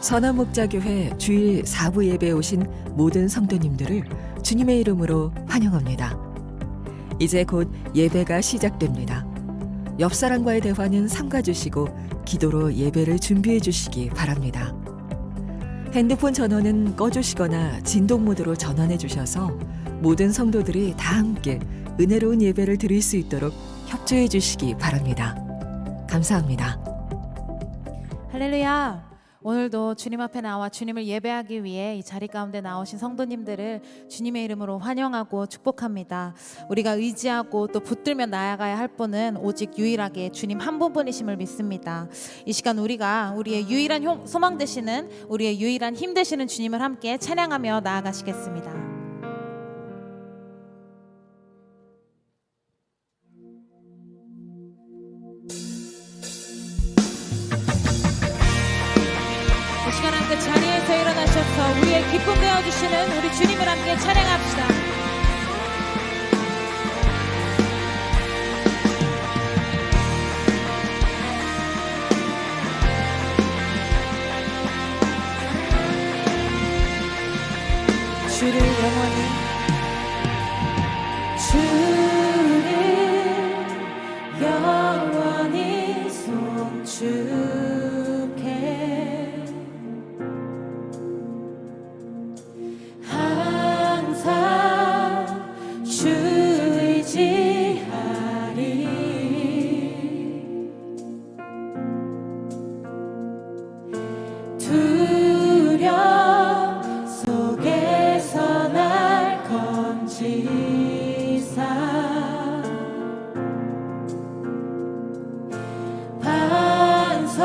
선한목자교회 주일 4부 예배에 오신 모든 성도님들을 주님의 이름으로 환영합니다. 이제 곧 예배가 시작됩니다. 옆 사람과의 대화는 삼가주시고 기도로 예배를 준비해 주시기 바랍니다. 핸드폰 전원은 꺼주시거나 진동 모드로 전환해 주셔서 모든 성도들이 다 함께 은혜로운 예배를 드릴 수 있도록 협조해 주시기 바랍니다. 감사합니다. 할렐루야! 오늘도 주님 앞에 나와 주님을 예배하기 위해 이 자리 가운데 나오신 성도님들을 주님의 이름으로 환영하고 축복합니다. 우리가 의지하고 또 붙들며 나아가야 할 분은 오직 유일하게 주님 한 분뿐이심을 믿습니다. 이 시간 우리가 우리의 유일한 소망 되시는, 우리의 유일한 힘 되시는 주님을 함께 찬양하며 나아가시겠습니다. 이 시간 함께 자리에서 일어나셔서 우리의 기쁨 되어주시는 우리 주님을 함께 찬양합시다. 주를 영원히, 주를 영원히 송축해. 항상 주 의지하리. 두려움 속에서 날 건지사 반석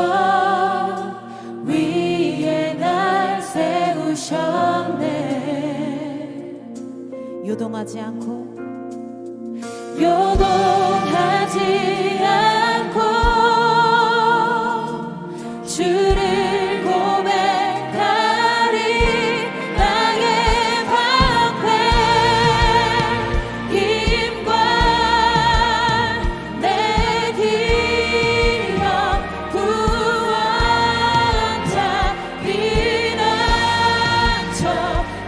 위에 날 세우셨네. 요동하지 않고, 요동하지 않고 주를 고백하리. 나의 방패 힘과 내 기력 구원자 피난처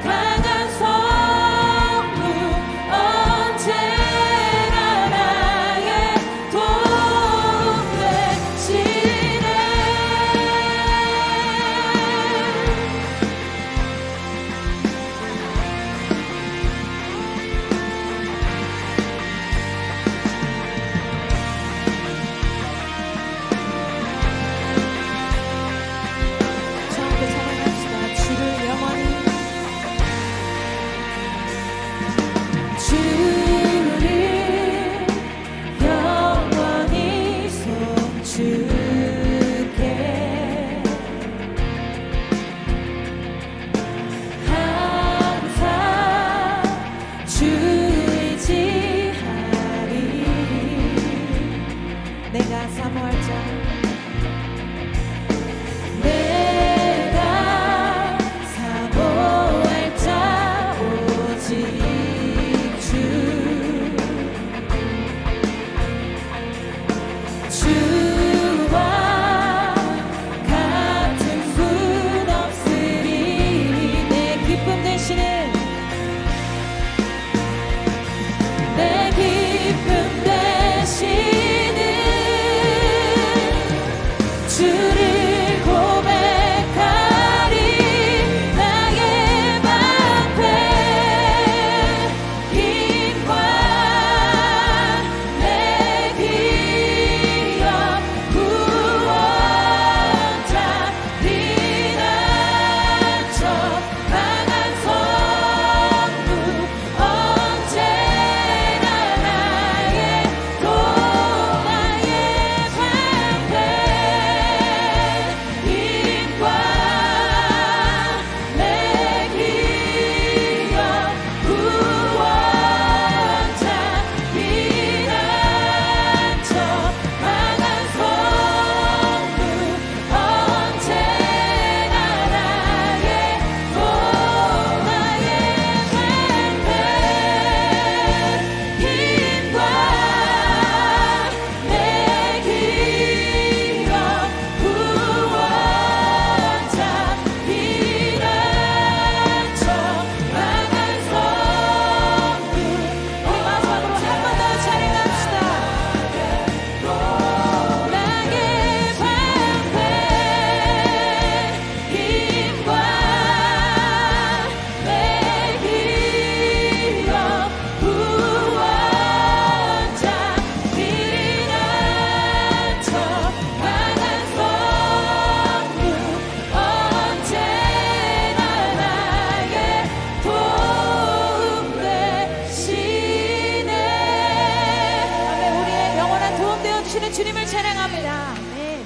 강한 성부 언제나 나 찬양합니다. 네.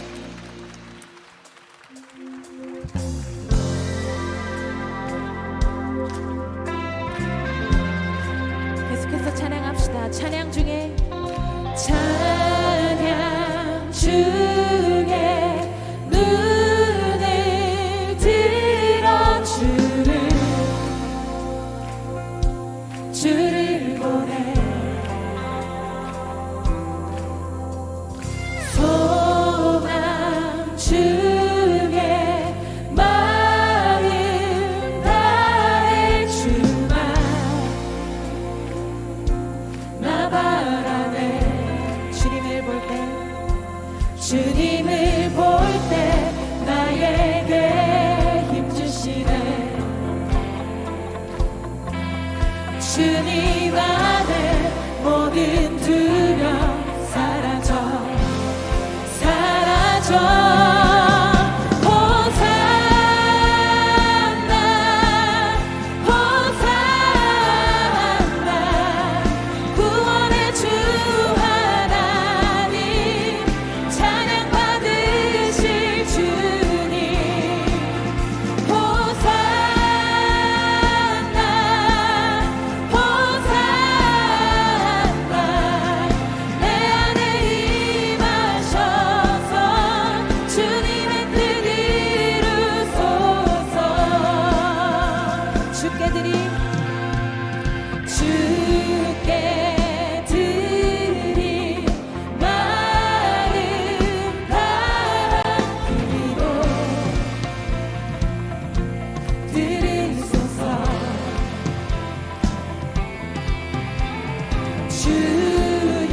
계속해서 찬양합시다. 찬양 중에 눈을 들어 주를 보내 소망 중에 마음 다해 주만 나 바라네. 주님을 볼 때 나에게 힘 주시네. 주님 안에 모든 두려움 사라져 호산나 호산나 구원의 주 하나님 찬양 받으실 주님 호산나 호산나 내 안에 임하셔서 주님의 뜻 이루소서. 주께 드림 마음 다한 기도 들으소서. 주의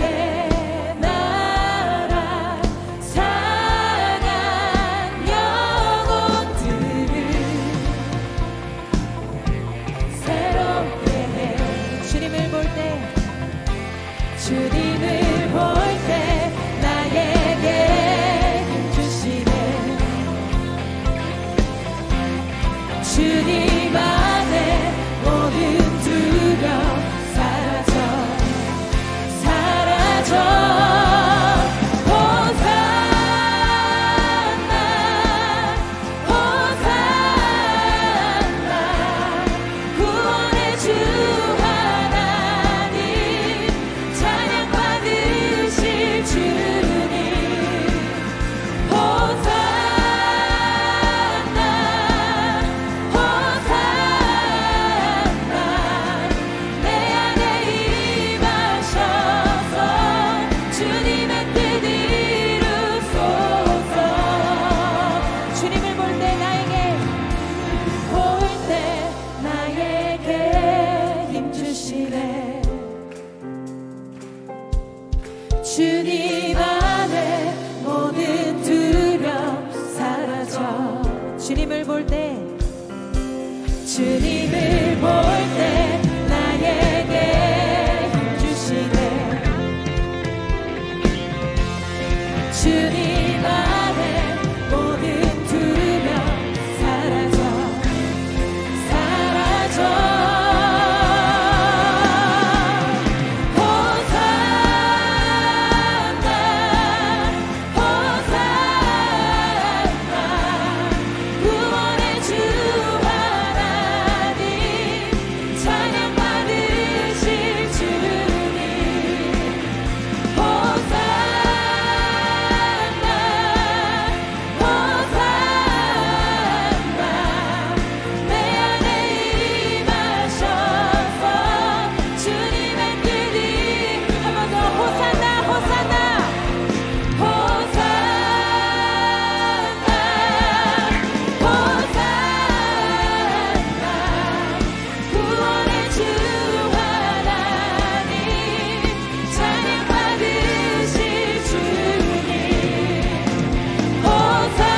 나라 상한 영혼들을 새롭게 해. 주님을 볼 때 나에게 힘 주시네. 주님 안에 모든 두려움 사라져 호산나 호산나 구원의 주 하나님 찬양 받으실 주님 호산나 호산나 내 안에 임하셔서 주님의 뜻 이루소서. 주님을 볼 때 나에게 힘 주시네. 주님 안에 모든 두려움 사라져. 주님을 볼 때 나에게 힘 주시네. 주님 안에 모든 두려움 사라져 호산나 호산나 구원의 주 하나님 찬양 받으실 주님 호산나 호산나 내 안에 임하셔서 주님의 뜻이 한 번 더 호산나 호산나 호산나 호산나 구원의 주 하나님 찬양 받으실 주님 호산나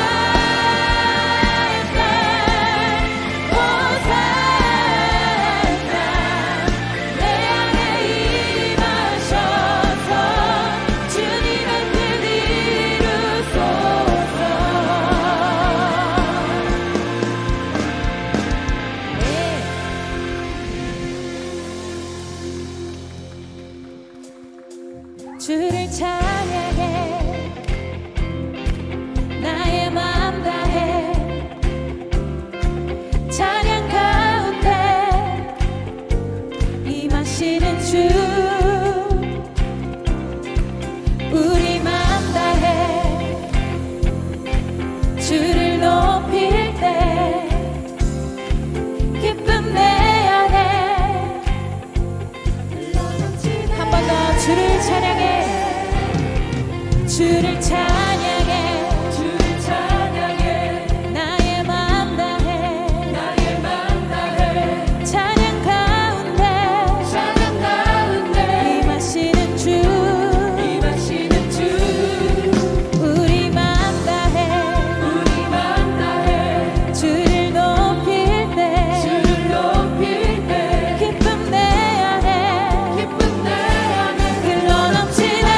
호산나 내 안에 임하셔서 주님의 뜻 이루소서. 주를 찬양해 주를 찬양해 주를 찬양해 나의 맘 다해 나의 맘 다해 찬양 가운데 찬양 가운데 임하시는 주 임하시는 주 우리 맘 다해 우리 맘 다해 주를 높일 때 주를 높일 때 기쁨 내 안에 기쁨 내 안에 흘러넘치네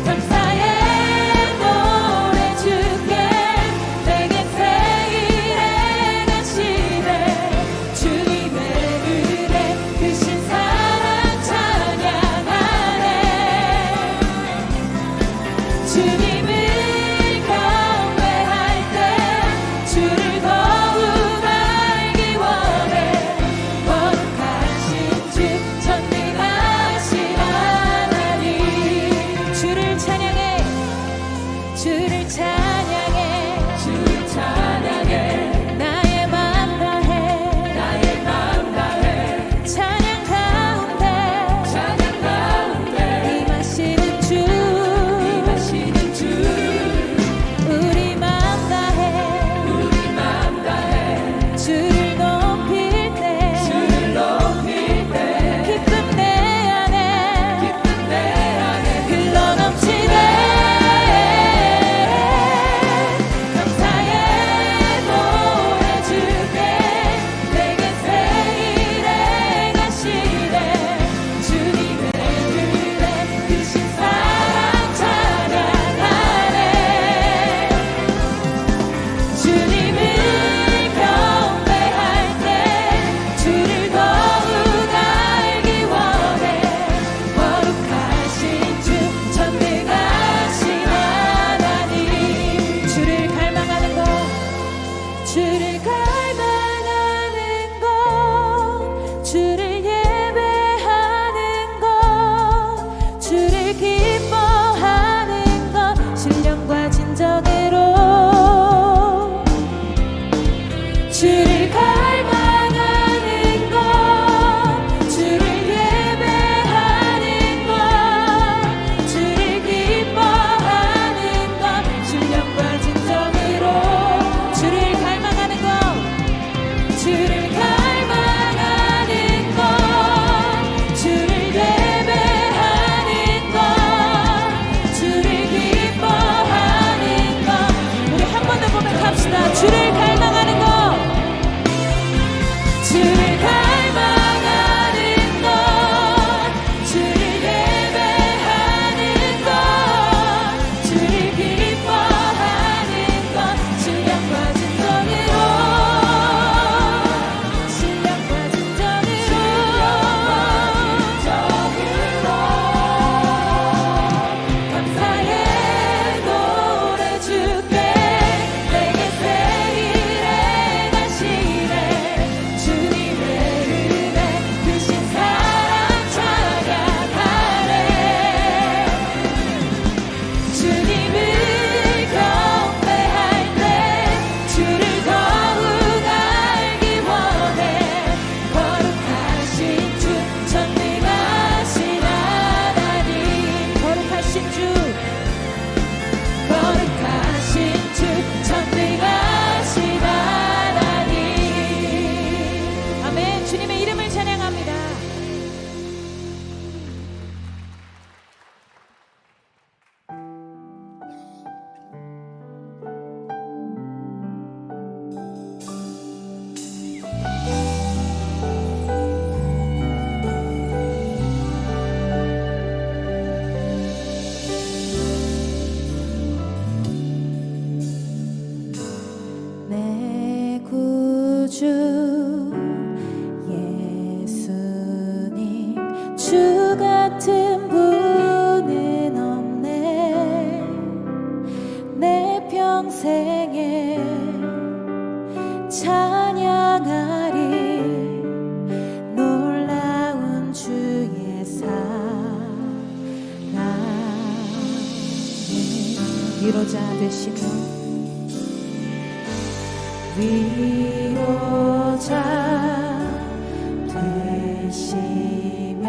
감사의 노래 주께 내게 새 일에 가시네 주님의 은혜 크신 사랑 찬양하네 주님을 경배할 때 주를 더욱 알기 원해 거룩하신 주 전능하신 하나님 주를 찬양해 주를 찬양해 주를 찬양해 나의 맘 다해 나의 맘 다해 찬양 가운데 찬양 가운데 임하시는 주 임하시는 주 우리 맘 다해 우리 맘 다해 주를 높일 때 주를 높일 때 기쁨 내 안에 기쁨 내 안에 흘러넘치네 감사의 노래 주께 내게 새 일에 가시네 주님의 은혜 크신 사랑 찬양하네 주님을 경배할 때 주를 더욱 알기 원해 거룩하신 주 전능하신 하나님 주를 갈망하는 것 주를 갈망하는 것 주를 예배하는 것 주를 기뻐하는 것 신령과 진정으로 주를 갈망하는 것 주를 예배하는 것 주를 기뻐하는 것 신령과 진정으로 주를 갈망하는 것 주를 갈망하는 것 주를 예배하는 것 주를 기뻐하는 것 우리 한 번 더 고백합시다 주를 갈망하는 것 주를 갈망하는 것 주를 예배하는 것 주를 기뻐하는 것 신령과 진정으로 신령과 진정으로 감사의 노래 주께 내게 새 일에 가시네 주님의 은혜 크신 사랑 찬양하네 주님을 경배할 때 주를 더욱 알기 원해 거룩하신 주 전능하신 하나님 거룩하신 주 거룩하신 주 전능하신 하나님 아멘 주님의 이름을 찬양합니다 내 구주 예수님 주 같은 분은 없네 내 평생에 찬양하리 놀라운 주의 사랑 위로자 되시며 위로자 되시며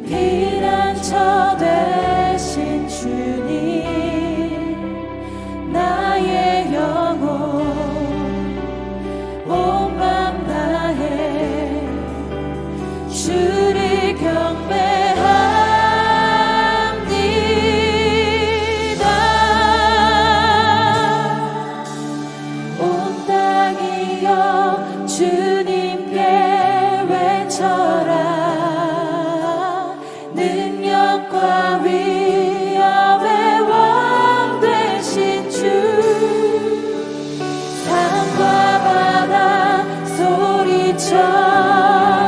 피난처 온 땅이여 주님께 외쳐라. 능력과 위엄의 왕 되신 주, 산과 바다 소리쳐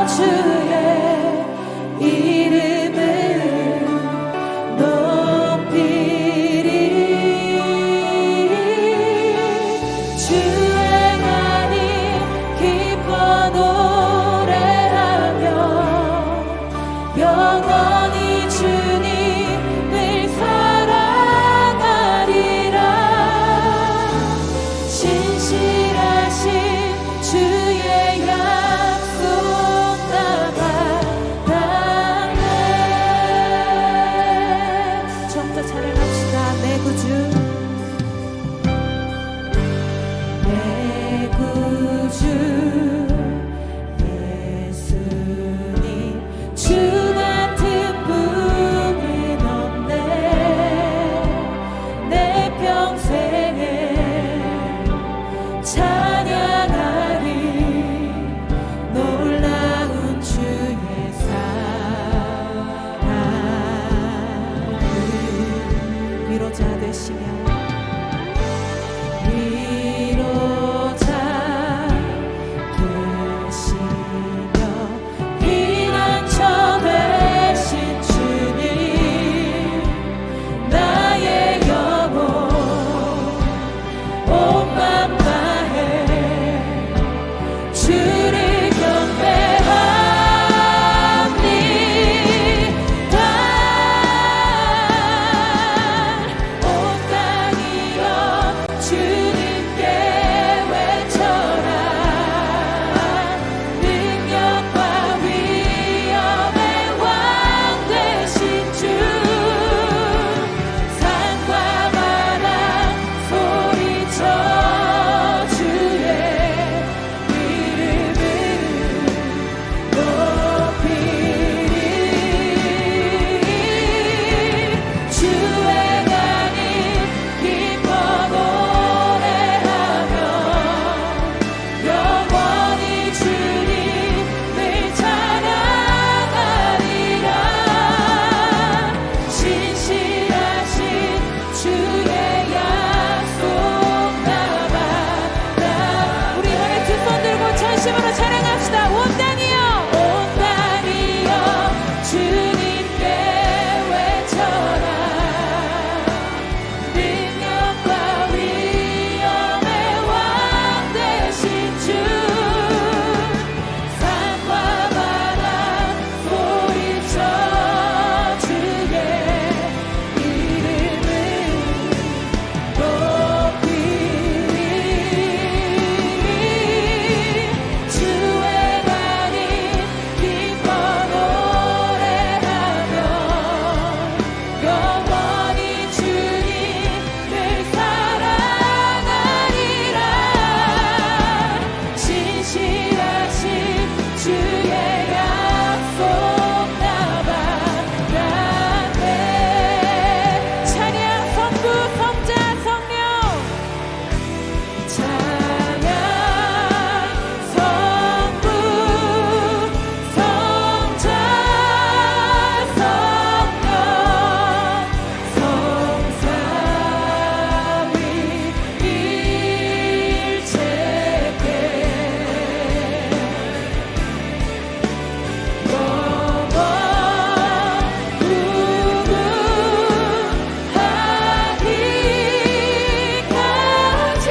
주의 이름을 높이리. 주행하니 기뻐 노래하며 영원히 주님을 사랑하리라. 신실하신 주의 약속 나 받았네. 처음부터 찬양합시다. 내 구주, 내 구주 예수님, 주 같은 분은 없네. 내 평생에 찬양하리. 놀라운 주의 사랑을 위로자 되시며 위로자 되시며 피난처 되신 주님, 나의 영혼 온 맘 다해 주를 경배합니다. 온 땅이여 주님께 외쳐라. 능력과 위엄의 왕 되신 주, 산과 바다 소리쳐 주의 이름을 높이리. 주행하니 기뻐 노래하며 영원히 주님을 찬양하리라. 신실하신 주의 약속 나 받아. 우리 향해 두 손 들고 전심으로 찬양합시다. 온 땅이여 온 땅이여 주님께 외쳐라. 능력과 위엄의 왕 되신 주, 산과 바다 소리쳐 주의 이름을 높이리. 주행하니 기뻐 노래하며 영원히 주님을 사랑하리라. 신실하신 주의 약속 나 받았네. 찬양 성부 성자 성령 찬양 성부 성자 성령 성삼위 일체께 영원하기까지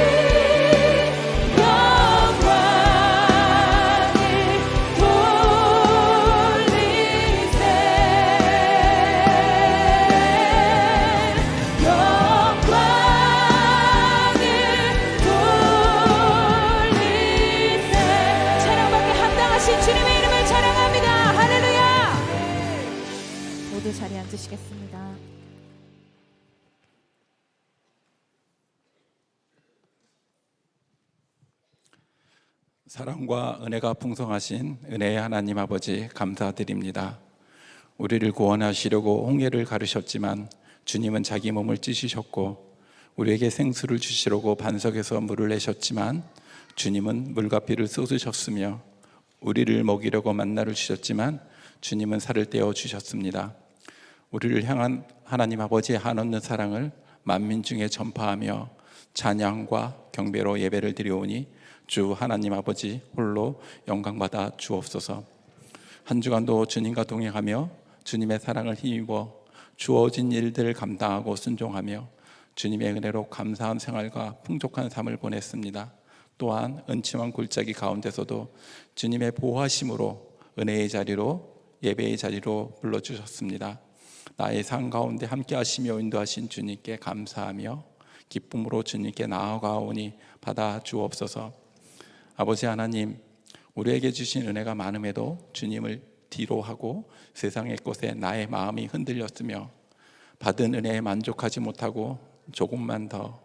영광을 돌리세. 찬양받기 합당하신 주님의 이름을 찬양합니다. 할렐루야. 모두 자리에 앉으시겠습니다. 사랑과 은혜가 풍성하신 은혜의 하나님 아버지 감사드립니다. 우리를 구원하시려고 홍해를 가르셨지만 주님은 자기 몸을 찢으셨고, 우리에게 생수를 주시려고 반석에서 물을 내셨지만 주님은 물과 피를 쏟으셨으며, 우리를 먹이려고 만나를 주셨지만 주님은 살을 떼어 주셨습니다. 우리를 향한 하나님 아버지의 한없는 사랑을 만민 중에 전파하며 찬양과 경배로 예배를 드려오니 주 하나님 아버지 홀로 영광받아 주옵소서. 한 주간도 주님과 동행하며 주님의 사랑을 힘입어 주어진 일들을 감당하고 순종하며 주님의 은혜로 감사한 생활과 풍족한 삶을 보냈습니다. 또한 은침한 골짜기 가운데서도 주님의 보호하심으로 은혜의 자리로, 예배의 자리로 불러주셨습니다. 나의 삶 가운데 함께 하시며 인도하신 주님께 감사하며 기쁨으로 주님께 나아가오니 받아 주옵소서. 아버지 하나님, 우리에게 주신 은혜가 많음에도 주님을 뒤로 하고 세상의 것에 나의 마음이 흔들렸으며 받은 은혜에 만족하지 못하고 조금만 더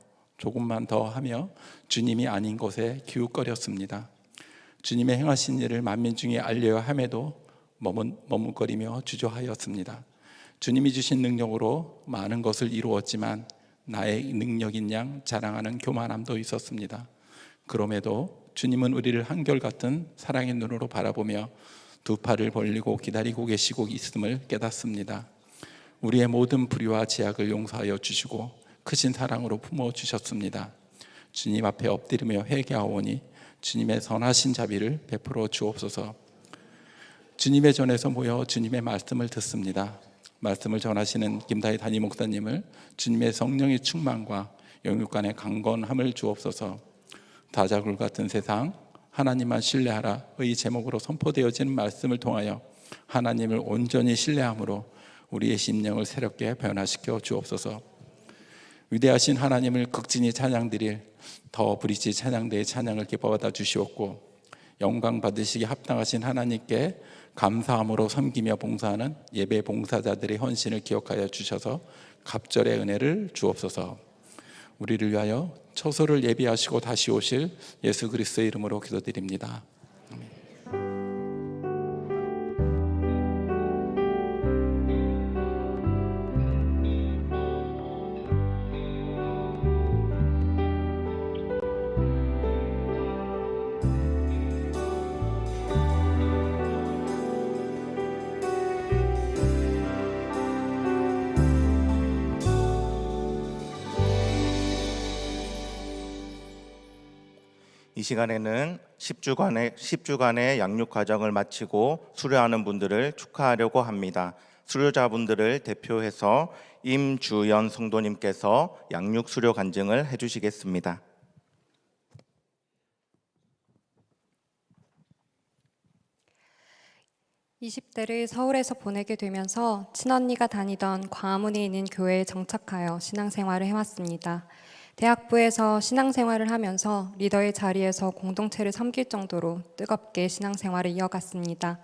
하며 주님이 아닌 것에 기웃거렸습니다. 주님의 행하신 일을 만민 중에 알려야 함에도 머뭇거리며 주저하였습니다. 주님이 주신 능력으로 많은 것을 이루었지만 나의 능력인 양 자랑하는 교만함도 있었습니다. 그럼에도 주님은 우리를 한결같은 사랑의 눈으로 바라보며 두 팔을 벌리고 기다리고 계시고 있음을 깨닫습니다. 우리의 모든 불의와 제약을 용서하여 주시고 크신 사랑으로 품어주셨습니다. 주님 앞에 엎드리며 회개하오니 주님의 선하신 자비를 베풀어 주옵소서. 주님의 전에서 모여 주님의 말씀을 듣습니다. 말씀을 전하시는 김다희 담임 목사님을 주님의 성령의 충만과 영육간의 강건함을 주옵소서. 다자굴 같은 세상, 하나님만 신뢰하라의 제목으로 선포되어지는 말씀을 통하여 하나님을 온전히 신뢰함으로 우리의 심령을 새롭게 변화시켜 주옵소서. 위대하신 하나님을 극진히 찬양드릴 더 브릿지 찬양대의 찬양을 기뻐받아 주시옵고, 영광 받으시기 합당하신 하나님께 감사함으로 섬기며 봉사하는 예배 봉사자들의 헌신을 기억하여 주셔서 갑절의 은혜를 주옵소서. 우리를 위하여 처소를 예비하시고 다시 오실 예수 그리스도의 이름으로 기도드립니다. 이 시간에는 10주간의 양육 과정을 마치고 수료하는 분들을 축하하려고 합니다. 수료자분들을 대표해서 임주연 성도님께서 양육 수료 간증을 해주시겠습니다. (20대를) 서울에서 보내게 되면서 친언니가 다니던 광화문에 있는 교회에 정착하여 신앙생활을 해왔습니다. 대학부에서 신앙생활을 하면서 리더의 자리에서 공동체를 섬길 정도로 뜨겁게 신앙생활을 이어갔습니다.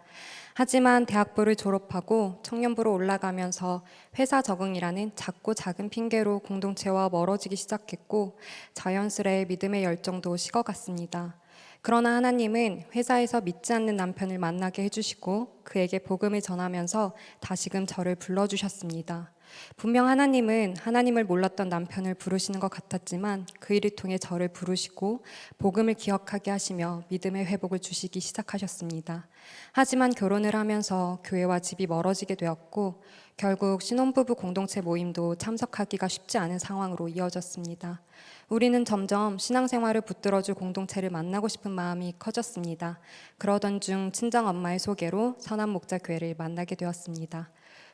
하지만 대학부를 졸업하고 청년부로 올라가면서 회사 적응이라는 작고 작은 핑계로 공동체와 멀어지기 시작했고, 자연스레 믿음의 열정도 식어갔습니다. 그러나 하나님은 회사에서 믿지 않는 남편을 만나게 해주시고 그에게 복음을 전하면서 다시금 저를 불러주셨습니다. 분명 하나님은 하나님을 몰랐던 남편을 부르시는 것 같았지만 그 일을 통해 저를 부르시고 복음을 기억하게 하시며 믿음의 회복을 주시기 시작하셨습니다. 하지만 결혼을 하면서 교회와 집이 멀어지게 되었고 결국 신혼부부 공동체 모임도 참석하기가 쉽지 않은 상황으로 이어졌습니다. 우리는 점점 신앙생활을 붙들어줄 공동체를 만나고 싶은 마음이 커졌습니다. 그러던 중 친정엄마의 소개로 선한목자교회를 만나게 되었습니다.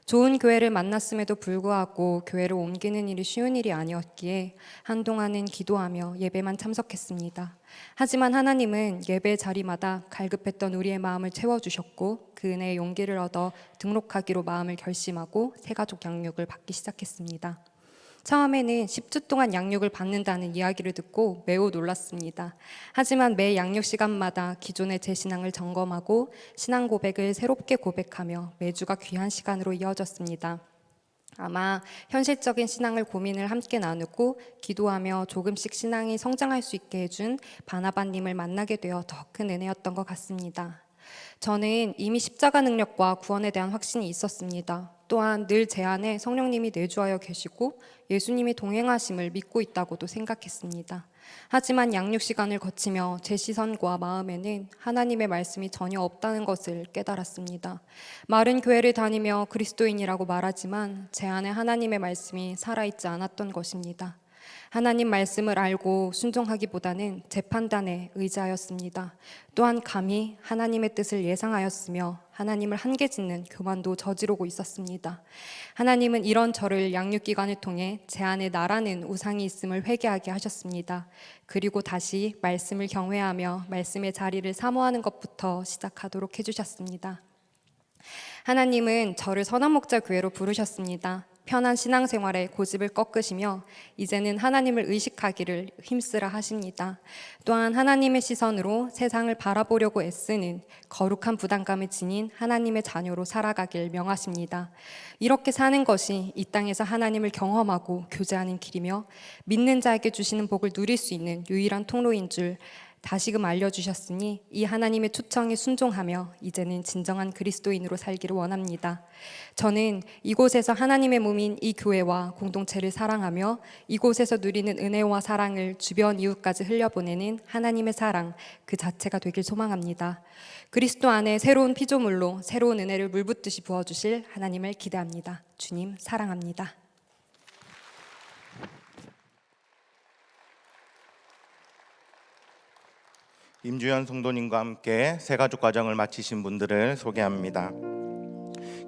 좋은 교회를 만났음에도 불구하고 교회를 옮기는 일이 쉬운 일이 아니었기에 한동안은 기도하며 예배만 참석했습니다. 하지만 하나님은 예배 자리마다 갈급했던 우리의 마음을 채워주셨고 그 은혜의 용기를 얻어 등록하기로 마음을 결심하고 새가족 양육을 받기 시작했습니다. 처음에는 10주 동안 양육을 받는다는 이야기를 듣고 매우 놀랐습니다. 하지만 매 양육 시간마다 기존의 제 신앙을 점검하고 신앙 고백을 새롭게 고백하며 매주가 귀한 시간으로 이어졌습니다. 아마 현실적인 신앙을 고민을 함께 나누고 기도하며 조금씩 신앙이 성장할 수 있게 해준 바나바님을 만나게 되어 더 큰 은혜였던 것 같습니다. 저는 이미 십자가 능력과 구원에 대한 확신이 있었습니다. 또한 늘 제 안에 성령님이 내주하여 계시고 예수님이 동행하심을 믿고 있다고도 생각했습니다. 하지만 양육 시간을 거치며 제 시선과 마음에는 하나님의 말씀이 전혀 없다는 것을 깨달았습니다. 마른 교회를 다니며 그리스도인이라고 말하지만 제 안에 하나님의 말씀이 살아있지 않았던 것입니다. 하나님 말씀을 알고 순종하기보다는 제 판단에 의지하였습니다. 또한 감히 하나님의 뜻을 예상하였으며 하나님을 한계 짓는 교만도 저지르고 있었습니다. 하나님은 이런 저를 양육기관을 통해 제 안에 나라는 우상이 있음을 회개하게 하셨습니다. 그리고 다시 말씀을 경외하며 말씀의 자리를 사모하는 것부터 시작하도록 해주셨습니다. 하나님은 저를 선한목자 교회로 부르셨습니다. 편한 신앙생활에 고집을 꺾으시며 이제는 하나님을 의식하기를 힘쓰라 하십니다. 또한 하나님의 시선으로 세상을 바라보려고 애쓰는 거룩한 부담감을 지닌 하나님의 자녀로 살아가길 명하십니다. 이렇게 사는 것이 이 땅에서 하나님을 경험하고 교제하는 길이며 믿는 자에게 주시는 복을 누릴 수 있는 유일한 통로인 줄 다시금 알려주셨으니 이 하나님의 초청에 순종하며 이제는 진정한 그리스도인으로 살기를 원합니다. 저는 이곳에서 하나님의 몸인 이 교회와 공동체를 사랑하며 이곳에서 누리는 은혜와 사랑을 주변 이웃까지 흘려보내는 하나님의 사랑 그 자체가 되길 소망합니다. 그리스도 안에 새로운 피조물로 새로운 은혜를 물붓듯이 부어주실 하나님을 기대합니다. 주님 사랑합니다. 임주현 성도님과 함께 새가족 과정을 마치신 분들을 소개합니다.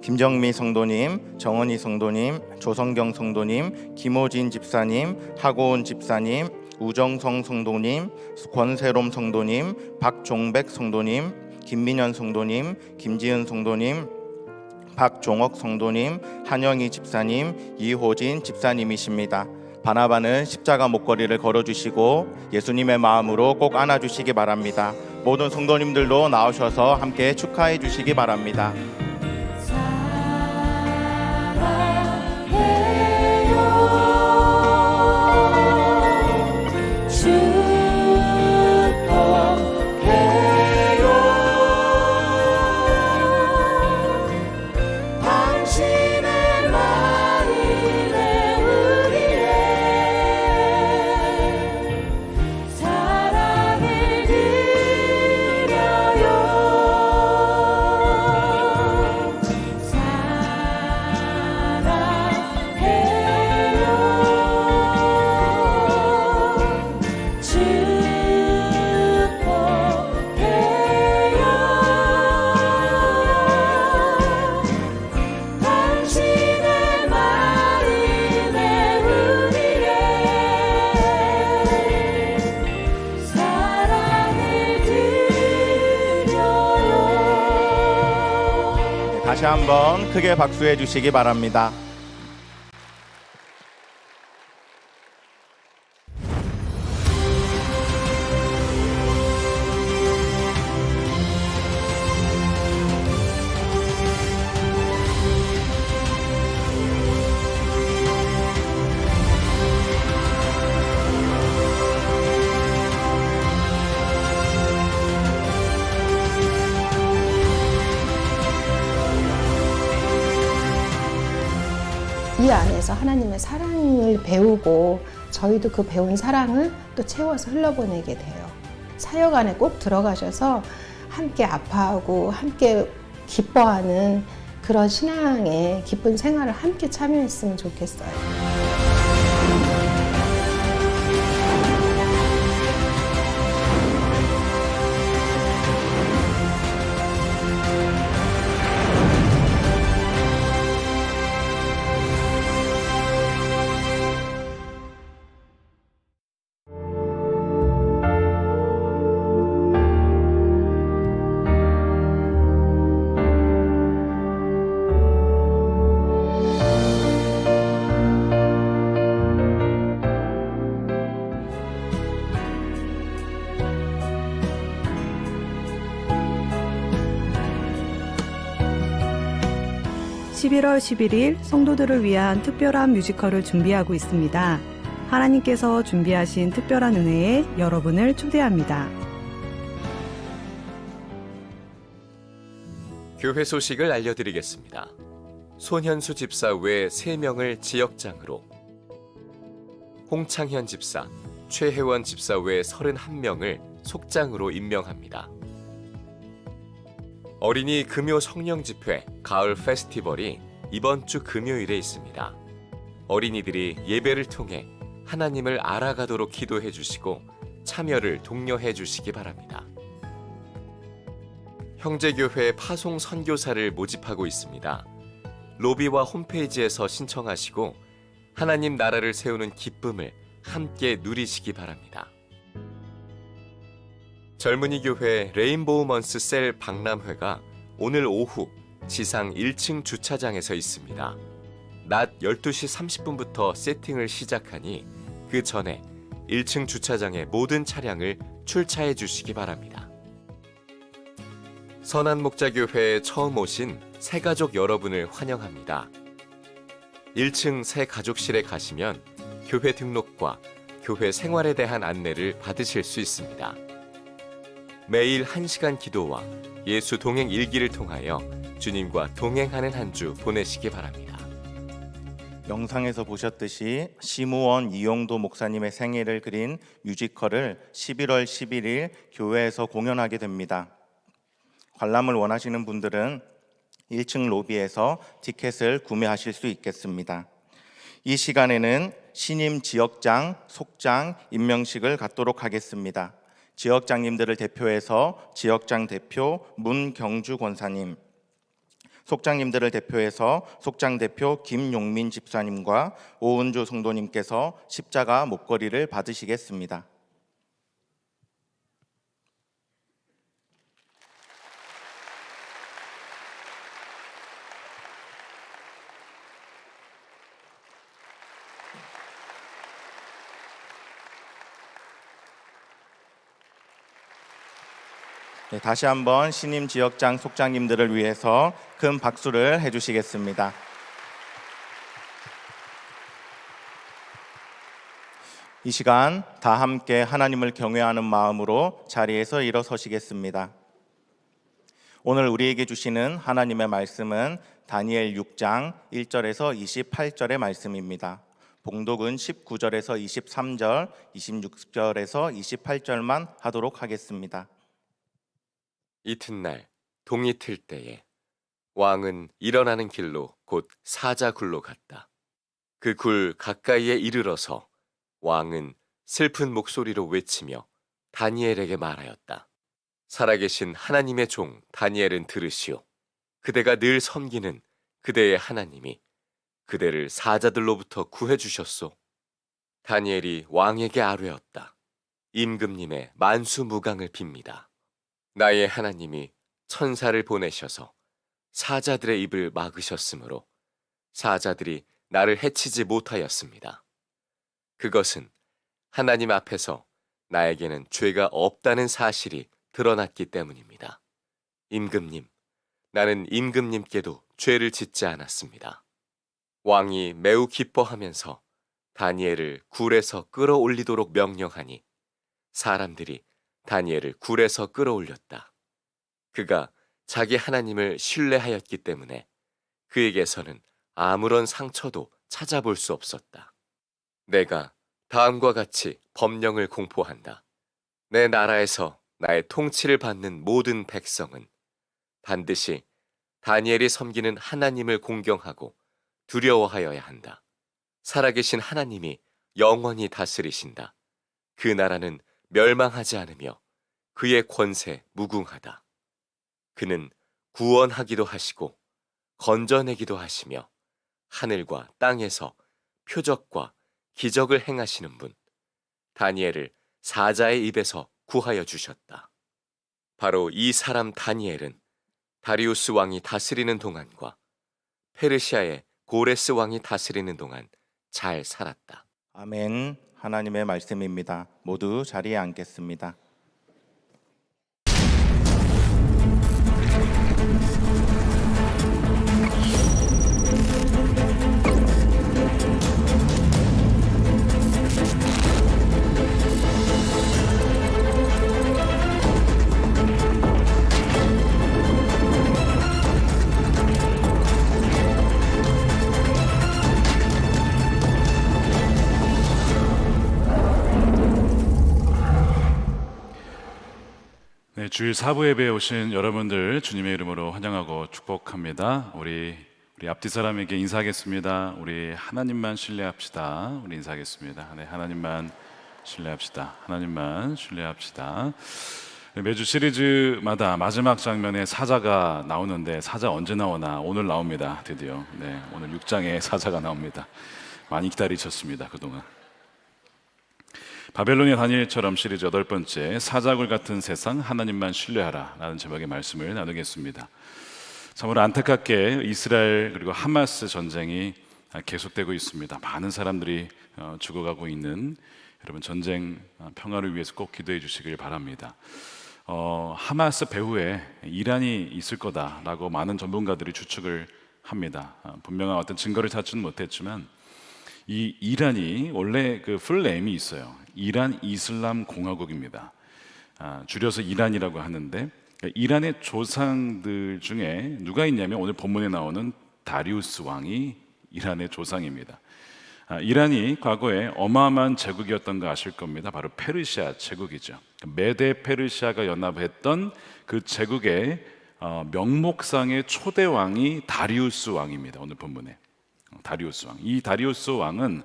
김정미 성도님, 정원희 성도님, 조성경 성도님, 김호진 집사님, 하고은 집사님, 우정성 성도님, 권세롬 성도님, 박종백 성도님, 김민현 성도님, 김지은 성도님, 박종옥 성도님, 한영희 집사님, 이호진 집사님이십니다. 바나바는 십자가 목걸이를 걸어주시고 예수님의 마음으로 꼭 안아주시기 바랍니다. 모든 성도님들도 나오셔서 함께 축하해 주시기 바랍니다. 다시 한번 크게 박수해 주시기 바랍니다. 이 안에서 하나님의 사랑을 배우고 저희도 그 배운 사랑을 또 채워서 흘려보내게 돼요. 사역 안에 꼭 들어가셔서 함께 아파하고 함께 기뻐하는 그런 신앙의 기쁜 생활을 함께 참여했으면 좋겠어요. (11월 11일) 성도들을 위한 특별한 뮤지컬을 준비하고 있습니다. 하나님께서 준비하신 특별한 은혜에 여러분을 초대합니다. 교회 소식을 알려드리겠습니다. 손현수 집사 외 3명을 지역장으로, 홍창현 집사, 최혜원 집사 외 31명을 속장으로 임명합니다. 어린이 금요 성령 집회 가을 페스티벌이 이번 주 금요일에 있습니다. 어린이들이 예배를 통해 하나님을 알아가도록 기도해 주시고 참여를 독려해 주시기 바랍니다. 형제교회 파송 선교사를 모집하고 있습니다. 로비와 홈페이지에서 신청하시고 하나님 나라를 세우는 기쁨을 함께 누리시기 바랍니다. 젊은이 교회 레인보우 먼스 셀 박람회가 오늘 오후 지상 1층 주차장에서 있습니다. 낮 12시 30분부터 세팅을 시작하니 그 전에 1층 주차장의 모든 차량을 출차해 주시기 바랍니다. 선한목자교회에 처음 오신 새가족 여러분을 환영합니다. 1층 새가족실에 가시면 교회 등록과 교회 생활에 대한 안내를 받으실 수 있습니다. 매일 1시간 기도와 예수 동행 일기를 통하여 주님과 동행하는 한 주 보내시기 바랍니다. 영상에서 보셨듯이 시무원 이용도 목사님의 생애를 그린 뮤지컬을 11월 11일 교회에서 공연하게 됩니다. 관람을 원하시는 분들은 1층 로비에서 티켓을 구매하실 수 있겠습니다. 이 시간에는 신임 지역장, 속장 임명식을 갖도록 하겠습니다. 지역장님들을 대표해서 지역장 대표 문경주 권사님, 속장님들을 대표해서 속장 대표 김용민 집사님과 오은주 성도님께서 십자가 목걸이를 받으시겠습니다. 네, 다시 한번 신임 지역장 속장님들을 위해서 큰 박수를 해주시겠습니다. 이 시간 다 함께 하나님을 경외하는 마음으로 자리에서 일어서시겠습니다. 오늘 우리에게 주시는 하나님의 말씀은 다니엘 6장 1절에서 28절의 말씀입니다. 봉독은 19절에서 23절, 26절에서 28절만 하도록 하겠습니다. 이튿날 동이 틀 때에 왕은 일어나는 길로 곧 사자굴로 갔다. 그 굴 가까이에 이르러서 왕은 슬픈 목소리로 외치며 다니엘에게 말하였다. 살아계신 하나님의 종 다니엘은 들으시오. 그대가 늘 섬기는 그대의 하나님이 그대를 사자들로부터 구해주셨소. 다니엘이 왕에게 아뢰었다. 임금님의 만수무강을 빕니다. 나의 하나님이 천사를 보내셔서 사자들의 입을 막으셨으므로 사자들이 나를 해치지 못하였습니다. 그것은 하나님 앞에서 나에게는 죄가 없다는 사실이 드러났기 때문입니다. 임금님, 나는 임금님께도 죄를 짓지 않았습니다. 왕이 매우 기뻐하면서 다니엘을 굴에서 끌어올리도록 명령하니 사람들이 다니엘을 굴에서 끌어올렸다. 그가 자기 하나님을 신뢰하였기 때문에 그에게서는 아무런 상처도 찾아볼 수 없었다. 내가 다음과 같이 법령을 공포한다. 내 나라에서 나의 통치를 받는 모든 백성은 반드시 다니엘이 섬기는 하나님을 공경하고 두려워하여야 한다. 살아계신 하나님이 영원히 다스리신다. 그 나라는 멸망하지 않으며 그의 권세 무궁하다. 그는 구원하기도 하시고 건져내기도 하시며 하늘과 땅에서 표적과 기적을 행하시는 분, 다니엘을 사자의 입에서 구하여 주셨다. 바로 이 사람 다니엘은 다리우스 왕이 다스리는 동안과 페르시아의 고레스 왕이 다스리는 동안 잘 살았다. 아멘. 하나님의 말씀입니다. 모두 자리에 앉겠습니다. 주일 사부 예배에 오신 여러분들 주님의 이름으로 환영하고 축복합니다. 우리 앞뒤 사람에게 인사하겠습니다. 우리 하나님만 신뢰합시다. 우리 인사하겠습니다. 네, 하나님만 신뢰합시다. 하나님만 신뢰합시다. 매주 시리즈마다 마지막 장면에 사자가 나오는데 사자 언제 나오나? 오늘 나옵니다. 드디어. 네, 오늘 6장에 사자가 나옵니다. 많이 기다리셨습니다. 그동안. 바벨론의 다니엘처럼 시리즈 8번째 사자굴 같은 세상 하나님만 신뢰하라 라는 제목의 말씀을 나누겠습니다. 참으로 안타깝게 이스라엘 그리고 하마스 전쟁이 계속되고 있습니다. 많은 사람들이 죽어가고 있는 여러분 전쟁 평화를 위해서 꼭 기도해 주시길 바랍니다. 하마스 배후에 이란이 있을 거다라고 많은 전문가들이 추측을 합니다. 분명한 어떤 증거를 찾지는 못했지만 이 이란이 원래 그 풀네임이 있어요. 이란 이슬람 공화국입니다. 줄여서 이란이라고 하는데 이란의 조상들 중에 누가 있냐면 오늘 본문에 나오는 다리우스 왕이 이란의 조상입니다. 이란이 과거에 어마어마한 제국이었던 거 아실 겁니다. 바로 페르시아 제국이죠. 메데 페르시아가 연합했던 그 제국의 명목상의 초대 왕이 다리우스 왕입니다. 오늘 본문에 다리우스 왕. 이 다리우스 왕은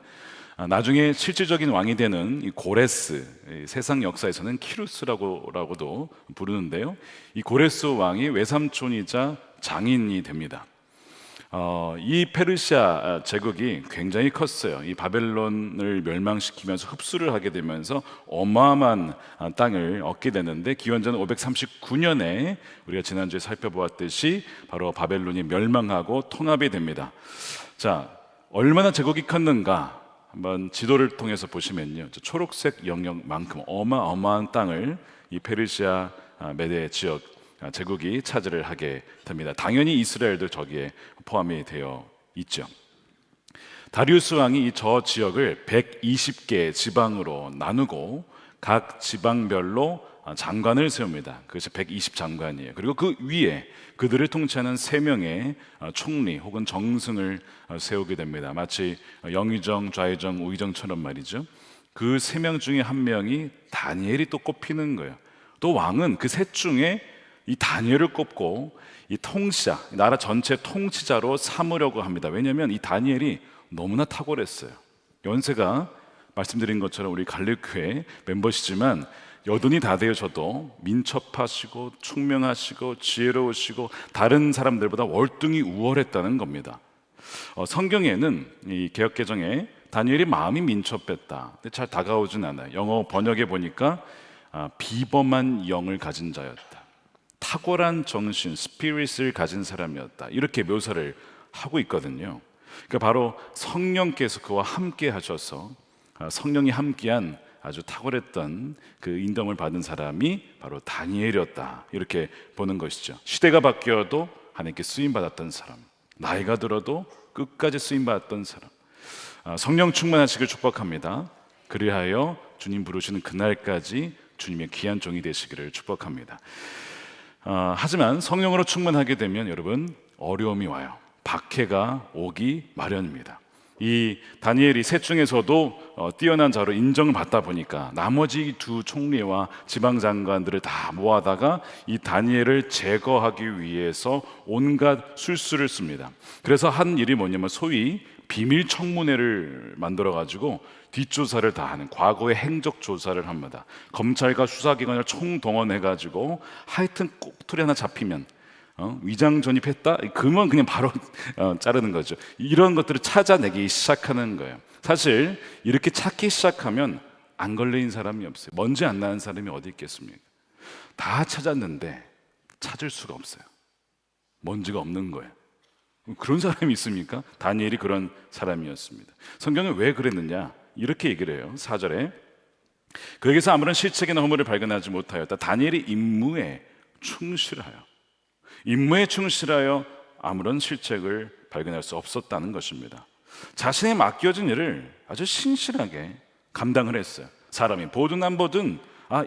나중에 실질적인 왕이 되는 이 고레스, 세상 역사에서는 키루스라고도 부르는데요. 이 고레스 왕이 외삼촌이자 장인이 됩니다. 이 페르시아 제국이 굉장히 컸어요. 이 바벨론을 멸망시키면서 흡수를 하게 되면서 어마어마한 땅을 얻게 되는데 기원전 539년에 우리가 지난주에 살펴보았듯이 바로 바벨론이 멸망하고 통합이 됩니다. 자, 얼마나 제국이 컸는가 한번 지도를 통해서 보시면요, 초록색 영역만큼 어마어마한 땅을 이 페르시아 메데 지역 제국이 차지를 하게 됩니다. 당연히 이스라엘도 저기에 포함이 되어 있죠. 다리우스 왕이 저 지역을 120개 지방으로 나누고 각 지방별로 장관을 세웁니다. 그것이 120장관이에요. 그리고 그 위에 그들을 통치하는 3명의 총리 혹은 정승을 세우게 됩니다. 마치 영의정, 좌의정, 우의정처럼 말이죠. 그 3명 중에 한 명이 다니엘이 또 꼽히는 거예요. 또 왕은 그 셋 중에 이 다니엘을 꼽고 이 통치자, 나라 전체 통치자로 삼으려고 합니다. 왜냐하면 이 다니엘이 너무나 탁월했어요. 연세가 말씀드린 것처럼 우리 갈릴교회 멤버시지만 여든이 다 되어져도 민첩하시고 총명하시고 지혜로우시고 다른 사람들보다 월등히 우월했다는 겁니다. 성경에는 이 개역개정에 다니엘이 마음이 민첩했다. 근데 잘 다가오진 않아요. 영어 번역에 보니까 비범한 영을 가진 자였다. 탁월한 정신, 스피릿을 가진 사람이었다. 이렇게 묘사를 하고 있거든요. 그러니까 바로 성령께서 그와 함께 하셔서 성령이 함께한 아주 탁월했던 그 인정을 받은 사람이 바로 다니엘이었다. 이렇게 보는 것이죠. 시대가 바뀌어도 하나님께 쓰임받았던 사람, 나이가 들어도 끝까지 쓰임받았던 사람, 성령 충만하시길 축복합니다. 그리하여 주님 부르시는 그날까지 주님의 귀한 종이 되시기를 축복합니다. 하지만 성령으로 충만하게 되면 여러분 어려움이 와요. 박해가 오기 마련입니다. 이 다니엘이 셋 중에서도 뛰어난 자로 인정을 받다 보니까 나머지 2 총리와 지방장관들을 다 모아다가 이 다니엘을 제거하기 위해서 온갖 술수를 씁니다. 그래서 한 일이 뭐냐면 소위 비밀 청문회를 만들어 가지고 뒷조사를 다 하는, 과거의 행적 조사를 합니다. 검찰과 수사기관을 총동원해 가지고 하여튼 꼭투리 하나 잡히면 위장 전입했다? 그러면 그냥 바로 자르는 거죠. 이런 것들을 찾아내기 시작하는 거예요. 사실 이렇게 찾기 시작하면 안 걸린 사람이 없어요. 먼지 안 나는 사람이 어디 있겠습니까? 다 찾았는데 찾을 수가 없어요. 먼지가 없는 거예요. 그런 사람이 있습니까? 다니엘이 그런 사람이었습니다. 성경은 왜 그랬느냐? 이렇게 얘기를 해요. 4절에 그에게서 아무런 실책이나 허물을 발견하지 못하였다. 다니엘이 임무에 충실하여 아무런 실책을 발견할 수 없었다는 것입니다. 자신의 맡겨진 일을 아주 신실하게 감당을 했어요. 사람이 보든 안 보든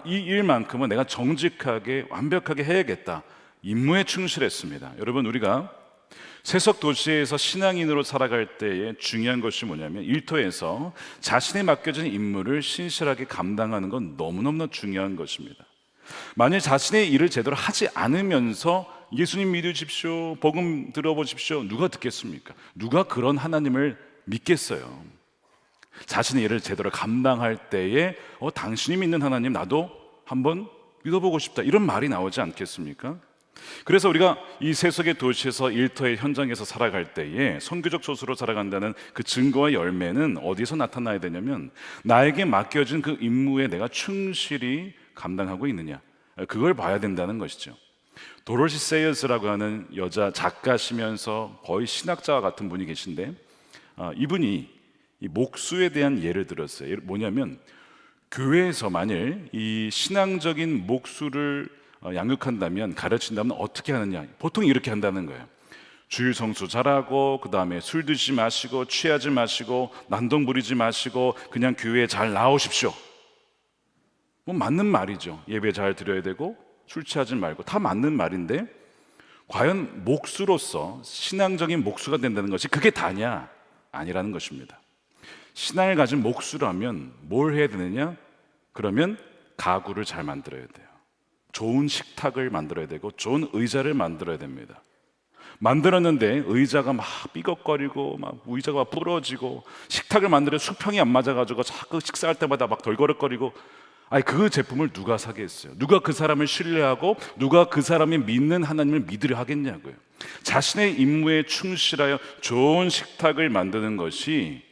이 일만큼은 내가 정직하게 완벽하게 해야겠다. 임무에 충실했습니다. 여러분, 우리가 세속 도시에서 신앙인으로 살아갈 때에 중요한 것이 뭐냐면 일터에서 자신의 맡겨진 임무를 신실하게 감당하는 건 너무너무 중요한 것입니다. 만일 자신의 일을 제대로 하지 않으면서 예수님 믿으십시오, 복음 들어보십시오, 누가 듣겠습니까? 누가 그런 하나님을 믿겠어요? 자신의 일을 제대로 감당할 때에 당신이 믿는 하나님 나도 한번 믿어보고 싶다, 이런 말이 나오지 않겠습니까? 그래서 우리가 이 세속의 도시에서 일터의 현장에서 살아갈 때에 선교적 조수로 살아간다는 그 증거와 열매는 어디서 나타나야 되냐면 나에게 맡겨진 그 임무에 내가 충실히 감당하고 있느냐, 그걸 봐야 된다는 것이죠. 도로시 세이어스라고 하는 여자 작가시면서 거의 신학자와 같은 분이 계신데 이분이 이 목수에 대한 예를 들었어요. 뭐냐면 교회에서 만일 이 신앙적인 목수를 양육한다면, 가르친다면 어떻게 하느냐, 보통 이렇게 한다는 거예요. 주일 성수 잘하고, 그 다음에 술 드시지 마시고, 취하지 마시고, 난동 부리지 마시고, 그냥 교회에 잘 나오십시오. 뭐 맞는 말이죠. 예배 잘 드려야 되고 술 취하지 말고, 다 맞는 말인데 과연 목수로서 신앙적인 목수가 된다는 것이 그게 다냐? 아니라는 것입니다. 신앙을 가진 목수라면 뭘 해야 되느냐? 그러면 가구를 잘 만들어야 돼요. 좋은 식탁을 만들어야 되고 좋은 의자를 만들어야 됩니다. 만들었는데 의자가 막 삐걱거리고 막 의자가 막 부러지고, 식탁을 만들어 수평이 안 맞아가지고 자꾸 식사할 때마다 막 덜거럭거리고, 그 제품을 누가 사겠어요? 누가 그 사람을 신뢰하고 누가 그 사람이 믿는 하나님을 믿으려 하겠냐고요. 자신의 임무에 충실하여 좋은 식탁을 만드는 것이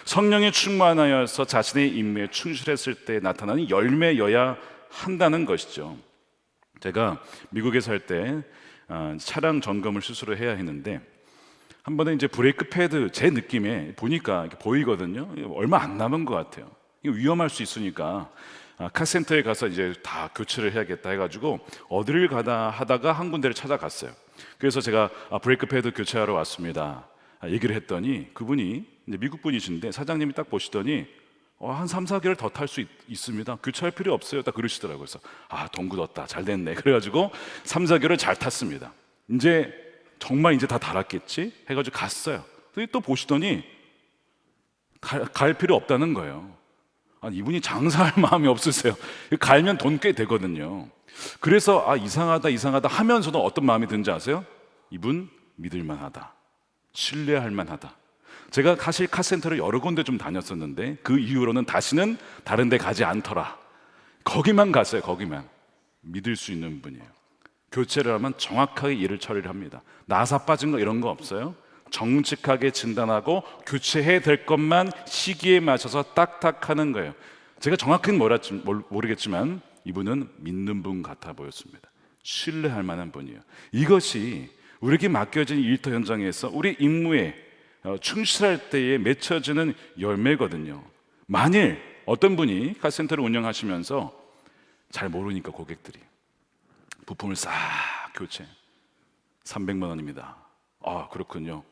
성령에 충만하여서 자신의 임무에 충실했을 때 나타나는 열매여야 한다는 것이죠. 제가 미국에 살 때 차량 점검을 스스로 해야 했는데, 한 번에 이제 브레이크 패드, 제 느낌에 보니까 이렇게 보이거든요. 얼마 안 남은 것 같아요. 이거 위험할 수 있으니까 카센터에 가서 이제 다 교체를 해야겠다 해가지고 어디를 가다 하다가 한 군데를 찾아갔어요. 그래서 제가 브레이크 패드 교체하러 왔습니다, 얘기를 했더니 그분이 이제 미국 분이신데 사장님이 딱 보시더니 한 3, 4개월 더 탈 수 있습니다, 교체할 필요 없어요, 딱 그러시더라고요. 그래서 돈 굳었다, 잘 됐네. 그래가지고 3, 4개월을 잘 탔습니다. 이제 정말 이제 다 달았겠지 해가지고 갔어요. 또 보시더니 갈 필요 없다는 거예요. 이분이 장사할 마음이 없으세요. 갈면 돈 꽤 되거든요. 그래서 이상하다 하면서도 어떤 마음이 드는지 아세요? 이분 믿을만하다, 신뢰할 만하다. 제가 사실 카센터를 여러 군데 좀 다녔었는데 그 이후로는 다시는 다른 데 가지 않더라. 거기만 갔어요. 거기만. 믿을 수 있는 분이에요. 교체를 하면 정확하게 일을 처리를 합니다. 나사 빠진 거 이런 거 없어요. 정직하게 진단하고 교체해야 될 것만 시기에 맞춰서 딱딱 하는 거예요. 제가 정확히는 모르겠지만 이분은 믿는 분 같아 보였습니다. 신뢰할 만한 분이에요. 이것이 우리에게 맡겨진 일터 현장에서 우리 임무에 충실할 때에 맺혀지는 열매거든요. 만일 어떤 분이 카센터를 운영하시면서 잘 모르니까 고객들이 부품을 싹 교체 300만 원입니다. 그렇군요.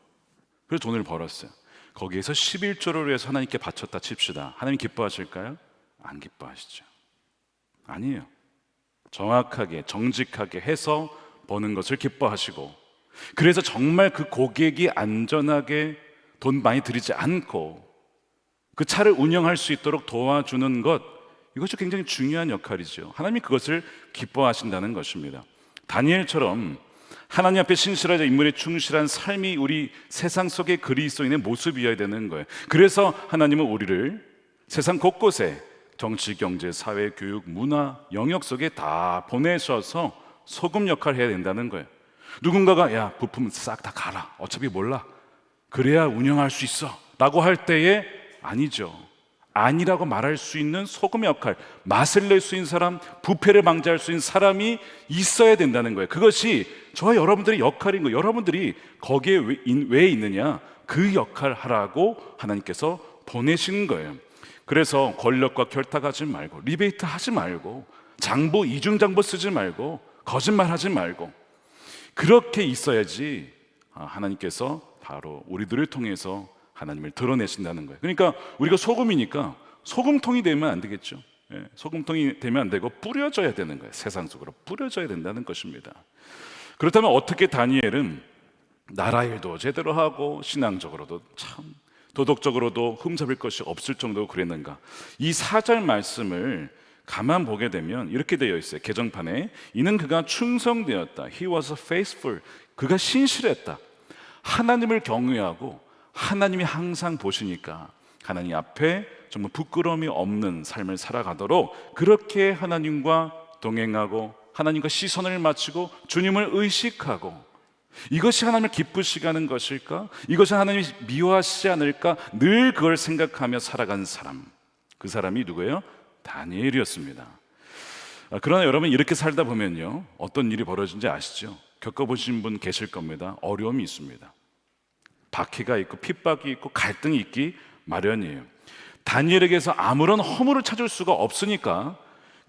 그래서 돈을 벌었어요. 거기에서 11조를 위해서 하나님께 바쳤다 칩시다. 하나님 기뻐하실까요? 안 기뻐하시죠. 아니에요. 정확하게 정직하게 해서 버는 것을 기뻐하시고, 그래서 정말 그 고객이 안전하게 돈 많이 들이지 않고 그 차를 운영할 수 있도록 도와주는 것, 이것이 굉장히 중요한 역할이죠. 하나님이 그것을 기뻐하신다는 것입니다. 다니엘처럼 하나님 앞에 신실하자 인물에 충실한 삶이 우리 세상 속의 그리스도인의 모습이어야 되는 거예요. 그래서 하나님은 우리를 세상 곳곳에 정치, 경제, 사회, 교육, 문화 영역 속에 다 보내셔서 소금 역할을 해야 된다는 거예요. 누군가가 부품 싹 다 가라, 어차피 몰라, 그래야 운영할 수 있어 라고 할 때에 아니죠. 아니라고 말할 수 있는 소금 역할, 맛을 낼 수 있는 사람, 부패를 방지할 수 있는 사람이 있어야 된다는 거예요. 그것이 저와 여러분들의 역할인 거예요. 여러분들이 거기에 왜 있느냐, 그 역할 하라고 하나님께서 보내신 거예요. 그래서 권력과 결탁하지 말고, 리베이트 하지 말고, 장부, 이중장부 쓰지 말고, 거짓말 하지 말고, 그렇게 있어야지 하나님께서 바로 우리들을 통해서 하나님을 드러내신다는 거예요. 그러니까 우리가 소금이니까 소금통이 되면 안 되겠죠. 소금통이 되면 안 되고 뿌려져야 되는 거예요. 세상 속으로 뿌려져야 된다는 것입니다. 그렇다면 어떻게 다니엘은 나라 일도 제대로 하고 신앙적으로도 참 도덕적으로도 흠잡을 것이 없을 정도로 그랬는가? 이 4절 말씀을 가만 보게 되면 이렇게 되어 있어요. 개정판에 이는 그가 충성되었다. He was faithful. 그가 신실했다. 하나님을 경외하고 하나님이 항상 보시니까 하나님 앞에 정말 부끄러움이 없는 삶을 살아가도록 그렇게 하나님과 동행하고 하나님과 시선을 맞추고 주님을 의식하고 이것이 하나님을 기쁘시게 하는 것일까? 이것이 하나님이 미워하시지 않을까? 늘 그걸 생각하며 살아간 사람, 그 사람이 누구예요? 다니엘이었습니다. 그러나 여러분 이렇게 살다 보면요 어떤 일이 벌어진지 아시죠? 겪어보신 분 계실 겁니다. 어려움이 있습니다. 박해가 있고 핍박이 있고 갈등이 있기 마련이에요. 다니엘에게서 아무런 허물을 찾을 수가 없으니까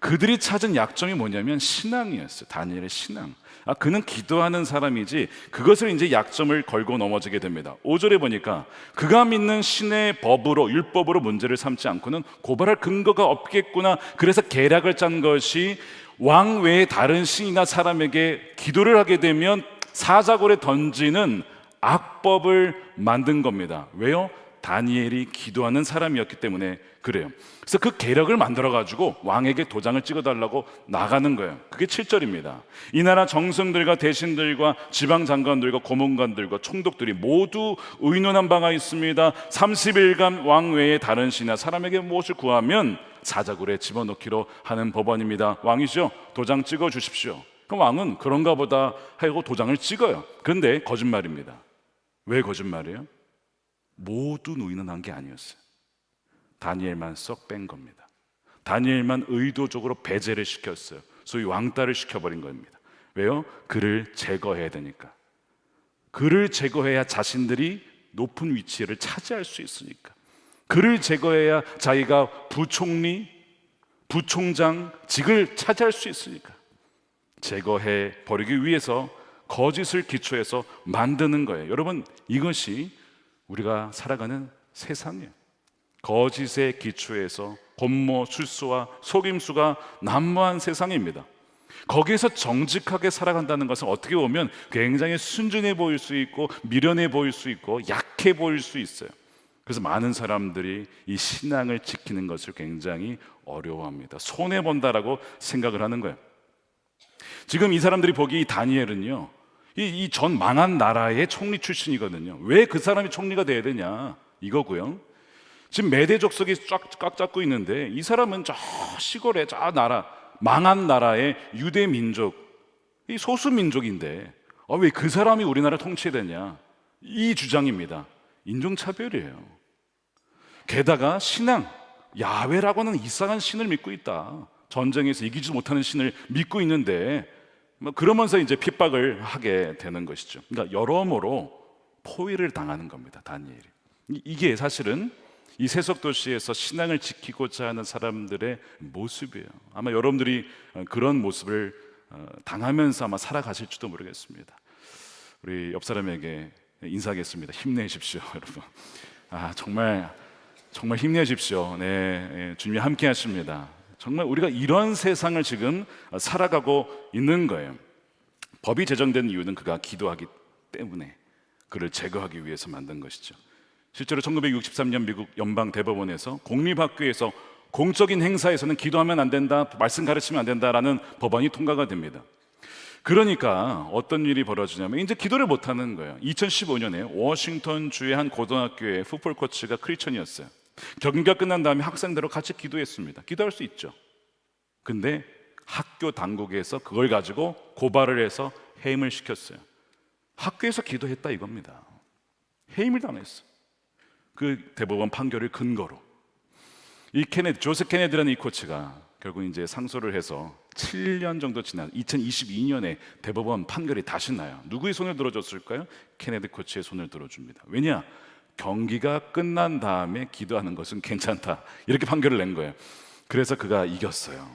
그들이 찾은 약점이 뭐냐면 신앙이었어요. 다니엘의 신앙. 그는 기도하는 사람이지 그것을 이제 약점을 걸고 넘어지게 됩니다. 5절에 보니까 그가 믿는 신의 법으로 율법으로 문제를 삼지 않고는 고발할 근거가 없겠구나. 그래서 계략을 짠 것이 왕 외에 다른 신이나 사람에게 기도를 하게 되면 사자굴에 던지는 악법을 만든 겁니다. 왜요? 다니엘이 기도하는 사람이었기 때문에 그래요. 그래서 그 계략을 만들어가지고 왕에게 도장을 찍어달라고 나가는 거예요. 그게 7절입니다. 이 나라 정승들과 대신들과 지방장관들과 고문관들과 총독들이 모두 의논한 바가 있습니다. 30일간 왕 외에 다른 신이나 사람에게 무엇을 구하면 사자굴에 집어넣기로 하는 법원입니다. 왕이죠? 도장 찍어 주십시오. 그럼 왕은 그런가 보다 하고 도장을 찍어요. 그런데 거짓말입니다. 왜 거짓말이에요? 모두 의논한 게 아니었어요. 다니엘만 쏙 뺀 겁니다. 다니엘만 의도적으로 배제를 시켰어요. 소위 왕따를 시켜버린 겁니다. 왜요? 그를 제거해야 되니까. 그를 제거해야 자신들이 높은 위치를 차지할 수 있으니까. 그를 제거해야 자기가 부총리, 부총장 직을 차지할 수 있으니까. 제거해 버리기 위해서 거짓을 기초해서 만드는 거예요. 여러분 이것이 우리가 살아가는 세상이에요. 거짓의 기초에서 권모, 술수와 속임수가 난무한 세상입니다. 거기에서 정직하게 살아간다는 것은 어떻게 보면 굉장히 순진해 보일 수 있고 미련해 보일 수 있고 약해 보일 수 있어요. 그래서 많은 사람들이 이 신앙을 지키는 것을 굉장히 어려워합니다. 손해본다라고 생각을 하는 거예요. 지금 이 사람들이 보기 이 다니엘은요 이 전 망한 나라의 총리 출신이거든요. 왜 그 사람이 총리가 돼야 되냐 이거고요. 지금 메대 족속이 꽉 잡고 있는데 이 사람은 저 시골에 저 나라 망한 나라의 유대 민족, 이 소수 민족인데 왜 그 사람이 우리나라 통치해야 되냐 이 주장입니다. 인종차별이에요. 게다가 신앙, 야훼라고는 이상한 신을 믿고 있다. 전쟁에서 이기지 못하는 신을 믿고 있는데 그러면서 이제 핍박을 하게 되는 것이죠. 그러니까 여러모로 포위를 당하는 겁니다. 다니엘이. 이게 사실은 이 세속 도시에서 신앙을 지키고자 하는 사람들의 모습이에요. 아마 여러분들이 그런 모습을 당하면서 아마 살아가실지도 모르겠습니다. 우리 옆 사람에게 인사하겠습니다. 힘내십시오, 여러분. 정말 힘내십시오. 네, 주님이 함께하십니다. 정말 우리가 이런 세상을 지금 살아가고 있는 거예요. 법이 제정된 이유는 그가 기도하기 때문에 그를 제거하기 위해서 만든 것이죠. 실제로 1963년 미국 연방대법원에서 공립학교에서 공적인 행사에서는 기도하면 안 된다, 말씀 가르치면 안 된다라는 법안이 통과가 됩니다. 그러니까 어떤 일이 벌어지냐면 이제 기도를 못하는 거예요. 2015년에 워싱턴 주의 한 고등학교의 풋볼 코치가 크리스천이었어요. 경기가 끝난 다음에 학생들과 같이 기도했습니다. 기도할 수 있죠. 근데 학교 당국에서 그걸 가지고 고발을 해서 해임을 시켰어요. 학교에서 기도했다 이겁니다. 해임을 당했어. 그 대법원 판결을 근거로 이 조세 케네디라는 이 코치가 결국 이제 상소를 해서 7년 정도 지난 2022년에 대법원 판결이 다시 나요. 누구의 손을 들어줬을까요? 케네디 코치의 손을 들어줍니다. 왜냐? 경기가 끝난 다음에 기도하는 것은 괜찮다 이렇게 판결을 낸 거예요. 그래서 그가 이겼어요.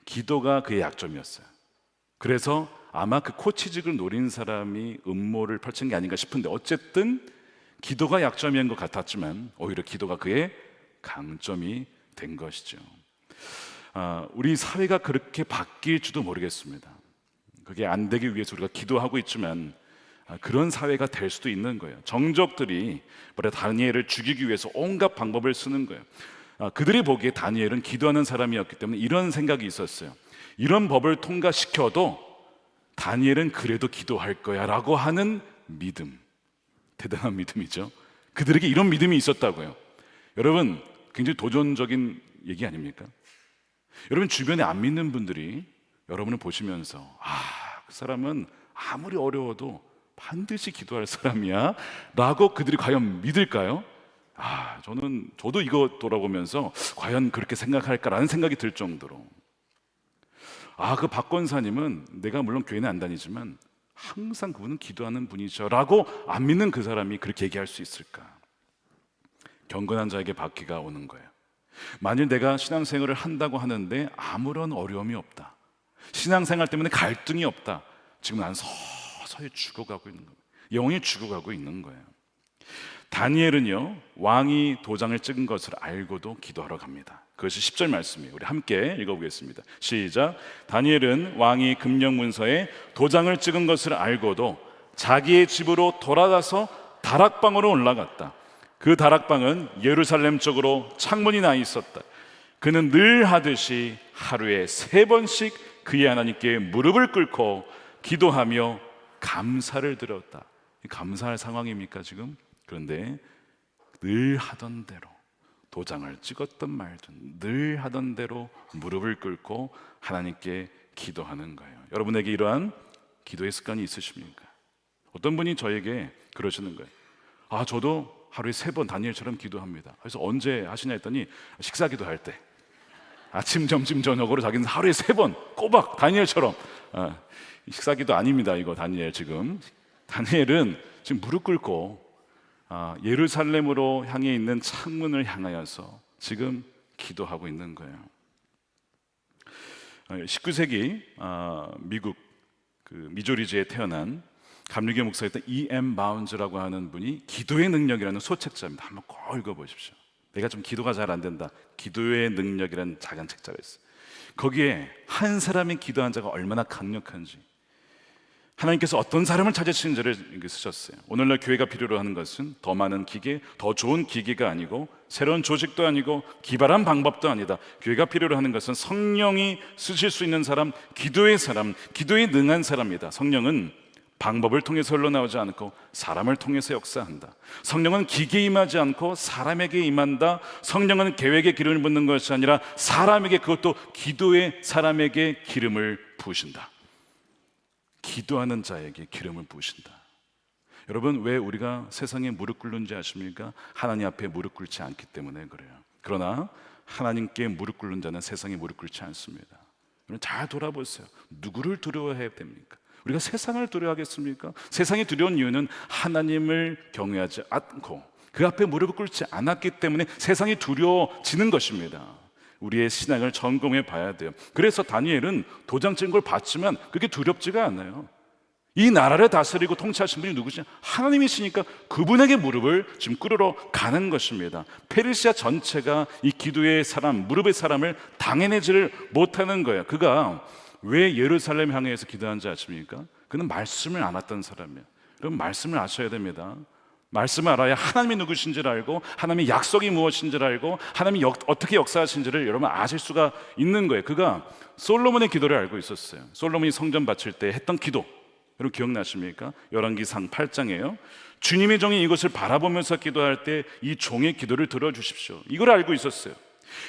기도가 그의 약점이었어요. 그래서 아마 그 코치직을 노린 사람이 음모를 펼친 게 아닌가 싶은데 어쨌든 기도가 약점인 것 같았지만 오히려 기도가 그의 강점이 된 것이죠. 우리 사회가 그렇게 바뀔지도 모르겠습니다. 그게 안 되기 위해서 우리가 기도하고 있지만 그런 사회가 될 수도 있는 거예요. 정적들이 다니엘을 죽이기 위해서 온갖 방법을 쓰는 거예요. 그들이 보기에 다니엘은 기도하는 사람이었기 때문에 이런 생각이 있었어요. 이런 법을 통과시켜도 다니엘은 그래도 기도할 거야 라고 하는 믿음, 대단한 믿음이죠. 그들에게 이런 믿음이 있었다고요. 여러분, 굉장히 도전적인 얘기 아닙니까? 여러분 주변에 안 믿는 분들이 여러분을 보시면서 그 사람은 아무리 어려워도 반드시 기도할 사람이야 라고 그들이 과연 믿을까요? 저도 이거 돌아보면서 과연 그렇게 생각할까라는 생각이 들 정도로 그 박 권사님은 내가 물론 교회는 안 다니지만 항상 그분은 기도하는 분이죠 라고 안 믿는 그 사람이 그렇게 얘기할 수 있을까? 경건한 자에게 바퀴가 오는 거예요. 만일 내가 신앙생활을 한다고 하는데 아무런 어려움이 없다, 신앙생활 때문에 갈등이 없다, 지금 난 서서히 죽어가고 있는 거예요. 영혼이 죽어가고 있는 거예요. 다니엘은요, 왕이 도장을 찍은 것을 알고도 기도하러 갑니다. 그것이 10절 말씀이에요. 우리 함께 읽어보겠습니다. 시작. 다니엘은 왕이 금령 문서에 도장을 찍은 것을 알고도 자기의 집으로 돌아가서 다락방으로 올라갔다. 그 다락방은 예루살렘 쪽으로 창문이 나 있었다. 그는 늘 하듯이 하루에 3번씩 그의 하나님께 무릎을 꿇고 기도하며 감사를 드렸다. 감사할 상황입니까 지금? 그런데 늘 하던 대로, 도장을 찍었던 말든 늘 하던 대로 무릎을 꿇고 하나님께 기도하는 거예요. 여러분에게 이러한 기도의 습관이 있으십니까? 어떤 분이 저에게 그러시는 거예요. 저도 하루에 3번 다니엘처럼 기도합니다. 그래서 언제 하시냐 했더니 식사 기도할 때, 아침, 점심, 저녁으로 자기는 하루에 3번 꼬박 다니엘처럼. 식사 기도 아닙니다. 이거 다니엘은 지금 무릎 꿇고 예루살렘으로 향해 있는 창문을 향하여서 지금 기도하고 있는 거예요. 19세기 미국 미조리주에 태어난 감리교 목사였던 E.M. 바운즈라고 하는 분이 기도의 능력이라는 소책자입니다. 한번 꼭 읽어보십시오. 내가 좀 기도가 잘 안 된다, 기도의 능력이라는 작은 책자가 있어요. 거기에 한 사람이 기도한 자가 얼마나 강력한지, 하나님께서 어떤 사람을 찾으시는지를 쓰셨어요. 오늘날 교회가 필요로 하는 것은 더 많은 기계, 더 좋은 기계가 아니고 새로운 조직도 아니고 기발한 방법도 아니다. 교회가 필요로 하는 것은 성령이 쓰실 수 있는 사람, 기도의 사람, 기도에 능한 사람이다. 성령은 방법을 통해서 흘러나오지 않고 사람을 통해서 역사한다. 성령은 기계에 임하지 않고 사람에게 임한다. 성령은 계획에 기름을 붓는 것이 아니라 사람에게, 그것도 기도의 사람에게 기름을 부으신다. 기도하는 자에게 기름을 부으신다. 여러분, 왜 우리가 세상에 무릎 꿇는지 아십니까? 하나님 앞에 무릎 꿇지 않기 때문에 그래요. 그러나 하나님께 무릎 꿇는 자는 세상에 무릎 꿇지 않습니다. 여러분 잘 돌아보세요. 누구를 두려워해야 됩니까? 우리가 세상을 두려워하겠습니까? 세상이 두려운 이유는 하나님을 경외하지 않고 그 앞에 무릎을 꿇지 않았기 때문에 세상이 두려워지는 것입니다. 우리의 신앙을 점검해 봐야 돼요. 그래서 다니엘은 도장 찍은 걸 봤지만 그게 두렵지가 않아요. 이 나라를 다스리고 통치하신 분이 누구지? 하나님이시니까 그분에게 무릎을 지금 꿇으러 가는 것입니다. 페르시아 전체가 이 기도의 사람, 무릎의 사람을 당해내지를 못하는 거예요. 그가 왜 예루살렘 향해서 기도한지 아십니까? 그는 말씀을 안 했던 사람이에요. 여러분 말씀을 아셔야 됩니다. 말씀을 알아야 하나님이 누구신지를 알고 하나님의 약속이 무엇인지를 알고 하나님이 어떻게 역사하신지를 여러분 아실 수가 있는 거예요. 그가 솔로몬의 기도를 알고 있었어요. 솔로몬이 성전 바칠 때 했던 기도, 여러분 기억나십니까? 열왕기상 8장이에요. 주님의 종이 이것을 바라보면서 기도할 때 이 종의 기도를 들어주십시오. 이걸 알고 있었어요.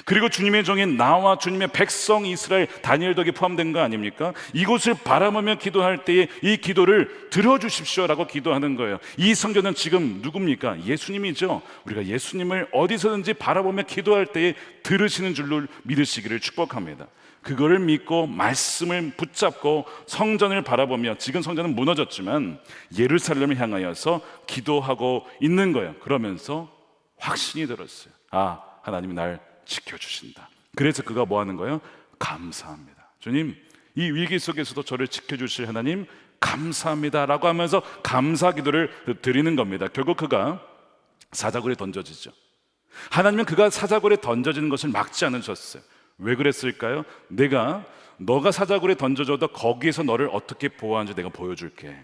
그리고 주님의 종인 나와 주님의 백성 이스라엘, 다니엘도 여기 포함된 거 아닙니까? 이곳을 바라보며 기도할 때에 이 기도를 들어주십시오라고 기도하는 거예요. 이 성전은 지금 누굽니까? 예수님이죠. 우리가 예수님을 어디서든지 바라보며 기도할 때에 들으시는 줄로 믿으시기를 축복합니다. 그거를 믿고 말씀을 붙잡고 성전을 바라보며, 지금 성전은 무너졌지만 예루살렘을 향하여서 기도하고 있는 거예요. 그러면서 확신이 들었어요. 하나님이 날 지켜주신다. 그래서 그가 뭐 하는 거예요? 감사합니다. 주님, 이 위기 속에서도 저를 지켜주실 하나님 감사합니다 라고 하면서 감사 기도를 드리는 겁니다. 결국 그가 사자굴에 던져지죠. 하나님은 그가 사자굴에 던져지는 것을 막지 않으셨어요. 왜 그랬을까요? 너가 사자굴에 던져져도 거기에서 너를 어떻게 보호하는지 내가 보여줄게.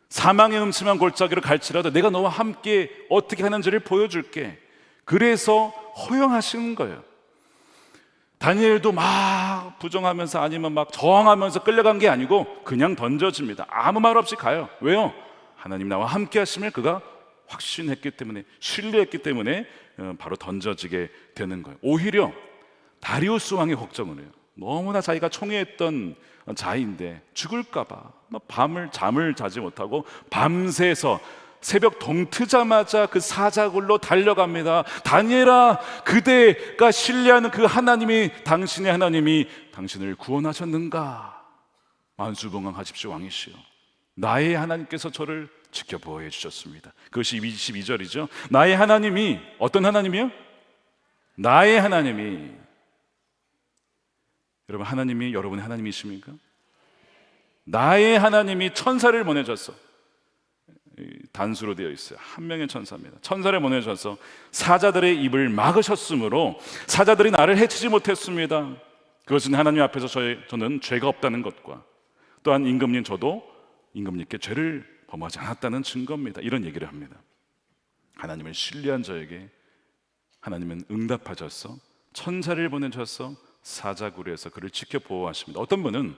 사망의 음침한 골짜기로 갈지라도 내가 너와 함께 어떻게 하는지를 보여줄게. 그래서 허용하시는 거예요. 다니엘도 막 부정하면서 아니면 막 저항하면서 끌려간 게 아니고 그냥 던져집니다. 아무 말 없이 가요. 왜요? 하나님 나와 함께 하심을 그가 확신했기 때문에, 신뢰했기 때문에 바로 던져지게 되는 거예요. 오히려 다리우스 왕이 걱정을 해요. 너무나 자기가 총애했던 자인데 죽을까 봐 잠을 자지 못하고 밤새서 새벽 동트자마자 그 사자굴로 달려갑니다. 다니엘아, 그대가 신뢰하는 그 하나님이, 당신의 하나님이 당신을 구원하셨는가? 만수봉왕하십시오 왕이시여. 나의 하나님께서 저를 지켜보호해 주셨습니다. 그것이 22절이죠. 나의 하나님이, 어떤 하나님이요? 나의 하나님이. 여러분, 하나님이 여러분의 하나님이십니까? 나의 하나님이 천사를 보내줬어. 단수로 되어 있어요. 한 명의 천사입니다. 천사를 보내셔서 사자들의 입을 막으셨으므로 사자들이 나를 해치지 못했습니다. 그것은 하나님 앞에서 저는 죄가 없다는 것과 또한 임금님, 저도 임금님께 죄를 범하지 않았다는 증거입니다. 이런 얘기를 합니다. 하나님을 신뢰한 저에게 하나님은 응답하셔서 천사를 보내셔서 사자굴에서 그를 지켜 보호하십니다. 어떤 분은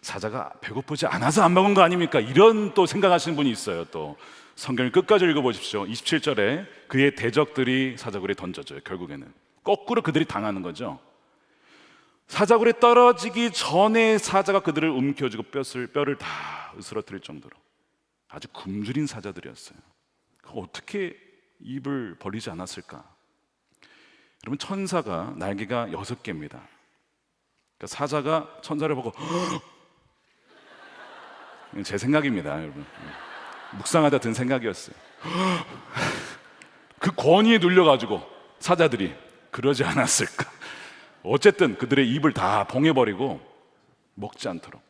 사자가 배고프지 않아서 안 먹은 거 아닙니까? 이런 또 생각하시는 분이 있어요. 또 성경을 끝까지 읽어보십시오. 27절에 그의 대적들이 사자굴에 던져져요. 결국에는 거꾸로 그들이 당하는 거죠. 사자굴에 떨어지기 전에 사자가 그들을 움켜쥐고 뼈를 다 으스러뜨릴 정도로 아주 굶주린 사자들이었어요. 어떻게 입을 벌리지 않았을까? 여러분, 천사가 날개가 6개입니다. 그러니까 사자가 천사를 보고 제 생각입니다, 여러분. 묵상하다 든 생각이었어요. 그 권위에 눌려가지고 사자들이 그러지 않았을까? 어쨌든 그들의 입을 다 봉해버리고 먹지 않도록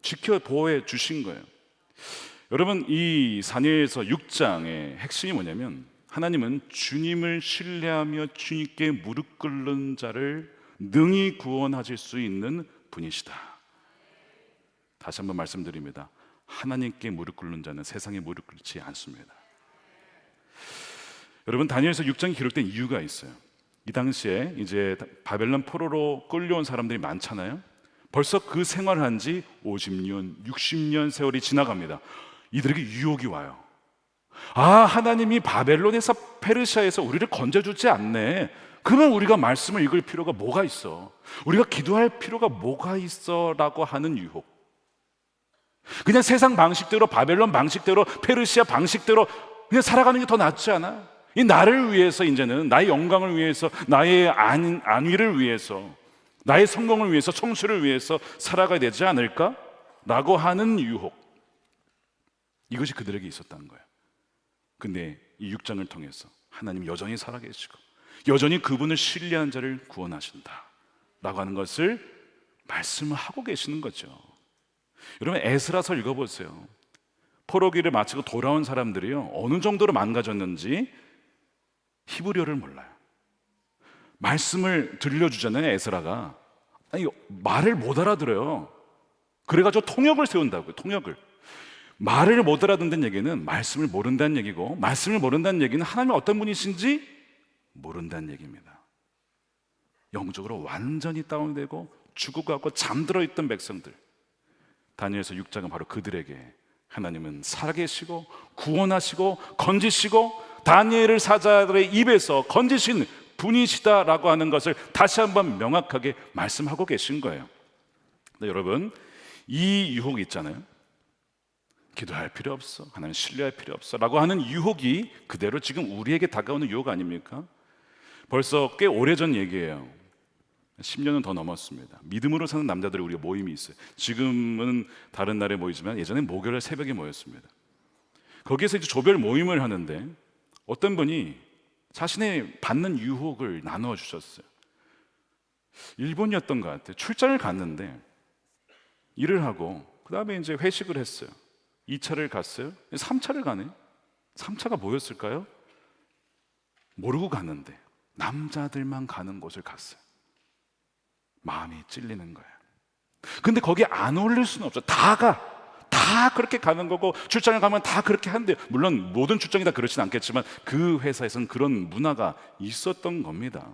지켜 보호해 주신 거예요. 여러분, 이 다니엘서 6장의 핵심이 뭐냐면 하나님은 주님을 신뢰하며 주님께 무릎 꿇는 자를 능히 구원하실 수 있는 분이시다. 다시 한번 말씀드립니다. 하나님께 무릎 꿇는 자는 세상에 무릎 꿇지 않습니다. 여러분, 다니엘서 6장이 기록된 이유가 있어요. 이 당시에 이제 바벨론 포로로 끌려온 사람들이 많잖아요. 벌써 그 생활을 한 지 50년, 60년 세월이 지나갑니다. 이들에게 유혹이 와요. 아, 하나님이 바벨론에서, 페르시아에서 우리를 건져주지 않네. 그러면 우리가 말씀을 읽을 필요가 뭐가 있어? 우리가 기도할 필요가 뭐가 있어? 라고 하는 유혹. 그냥 세상 방식대로, 바벨론 방식대로, 페르시아 방식대로 그냥 살아가는 게 더 낫지 않아? 이 나를 위해서, 이제는 나의 영광을 위해서, 나의 안위를 위해서, 나의 성공을 위해서, 청수를 위해서 살아가야 되지 않을까? 라고 하는 유혹. 이것이 그들에게 있었다는 거예요. 근데 이 6장을 통해서 하나님 여전히 살아계시고 여전히 그분을 신뢰한 자를 구원하신다 라고 하는 것을 말씀을 하고 계시는 거죠. 여러분, 에스라서 읽어보세요. 포로기를 마치고 돌아온 사람들이요, 어느 정도로 망가졌는지 히브리어를 몰라요. 말씀을 들려주잖아요. 에스라가 말을 못 알아들어요. 그래가지고 통역을 세운다고요. 통역을. 말을 못 알아듣는 얘기는 말씀을 모른다는 얘기고, 말씀을 모른다는 얘기는 하나님이 어떤 분이신지 모른다는 얘기입니다. 영적으로 완전히 다운되고 죽어가고 잠들어 있던 백성들, 다니엘서 6장은 바로 그들에게 하나님은 살아계시고 구원하시고 건지시고 다니엘을 사자들의 입에서 건지신 분이시다라고 하는 것을 다시 한번 명확하게 말씀하고 계신 거예요. 근데 여러분, 이 유혹이 있잖아요. 기도할 필요 없어, 하나님 신뢰할 필요 없어 라고 하는 유혹이 그대로 지금 우리에게 다가오는 유혹 아닙니까? 벌써 꽤 오래전 얘기예요. 10년은 더 넘었습니다. 믿음으로 사는 남자들의 우리가 모임이 있어요. 지금은 다른 날에 모이지만 예전에 목요일 새벽에 모였습니다. 거기에서 이제 조별 모임을 하는데 어떤 분이 자신의 받는 유혹을 나누어 주셨어요. 일본이었던 것 같아요. 출장을 갔는데 일을 하고 그 다음에 이제 회식을 했어요. 2차를 갔어요. 3차를 가네. 3차가 뭐였을까요? 모르고 갔는데 남자들만 가는 곳을 갔어요. 마음이 찔리는 거예요. 근데 거기에 안 어울릴 수는 없죠. 다 다 그렇게 가는 거고 출장에 가면 다 그렇게 한대요. 물론 모든 출장이 다 그렇진 않겠지만 그 회사에서는 그런 문화가 있었던 겁니다.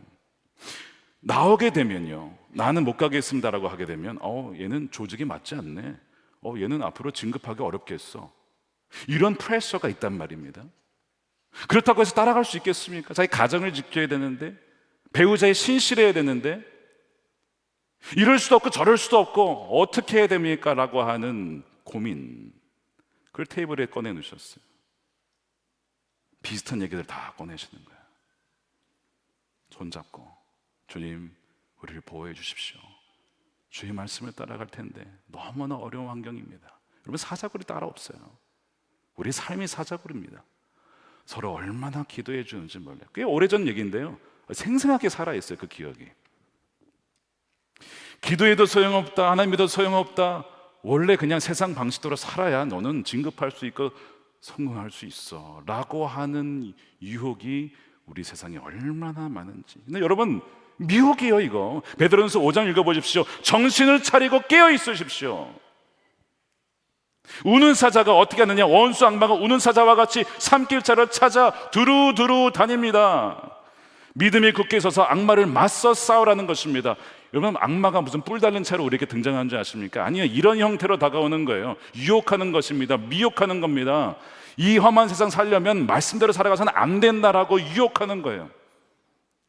나오게 되면요, 나는 못 가겠습니다라고 하게 되면 얘는 조직이 맞지 않네, 얘는 앞으로 진급하기 어렵겠어, 이런 프레셔가 있단 말입니다. 그렇다고 해서 따라갈 수 있겠습니까? 자기 가정을 지켜야 되는데, 배우자에 신실해야 되는데, 이럴 수도 없고 저럴 수도 없고 어떻게 해야 됩니까? 라고 하는 고민, 그걸 테이블에 꺼내놓으셨어요. 비슷한 얘기들 다 꺼내시는 거예요. 손잡고, 주님 우리를 보호해 주십시오. 주의 말씀을 따라갈 텐데 너무나 어려운 환경입니다. 여러분, 사자굴이 따로 없어요. 우리 삶이 사자굴입니다. 서로 얼마나 기도해 주는지 몰라요. 꽤 오래전 얘기인데요, 생생하게 살아있어요, 그 기억이. 기도해도 소용없다, 하나님 믿어도 소용없다, 원래 그냥 세상 방식대로 살아야 너는 진급할 수 있고 성공할 수 있어 라고 하는 유혹이 우리 세상에 얼마나 많은지. 근데 여러분, 미혹이에요 이거. 베드로전서 5장 읽어보십시오. 정신을 차리고 깨어 있으십시오. 우는 사자가 어떻게 하느냐, 원수 악마가 우는 사자와 같이 산길자를 찾아 두루두루 다닙니다. 믿음이 굳게 서서 악마를 맞서 싸우라는 것입니다. 여러분, 악마가 무슨 뿔 달린 채로 우리에게 등장하는 줄 아십니까? 아니요, 이런 형태로 다가오는 거예요. 유혹하는 것입니다. 미혹하는 겁니다. 이 험한 세상 살려면 말씀대로 살아가서는 안 된다라고 유혹하는 거예요.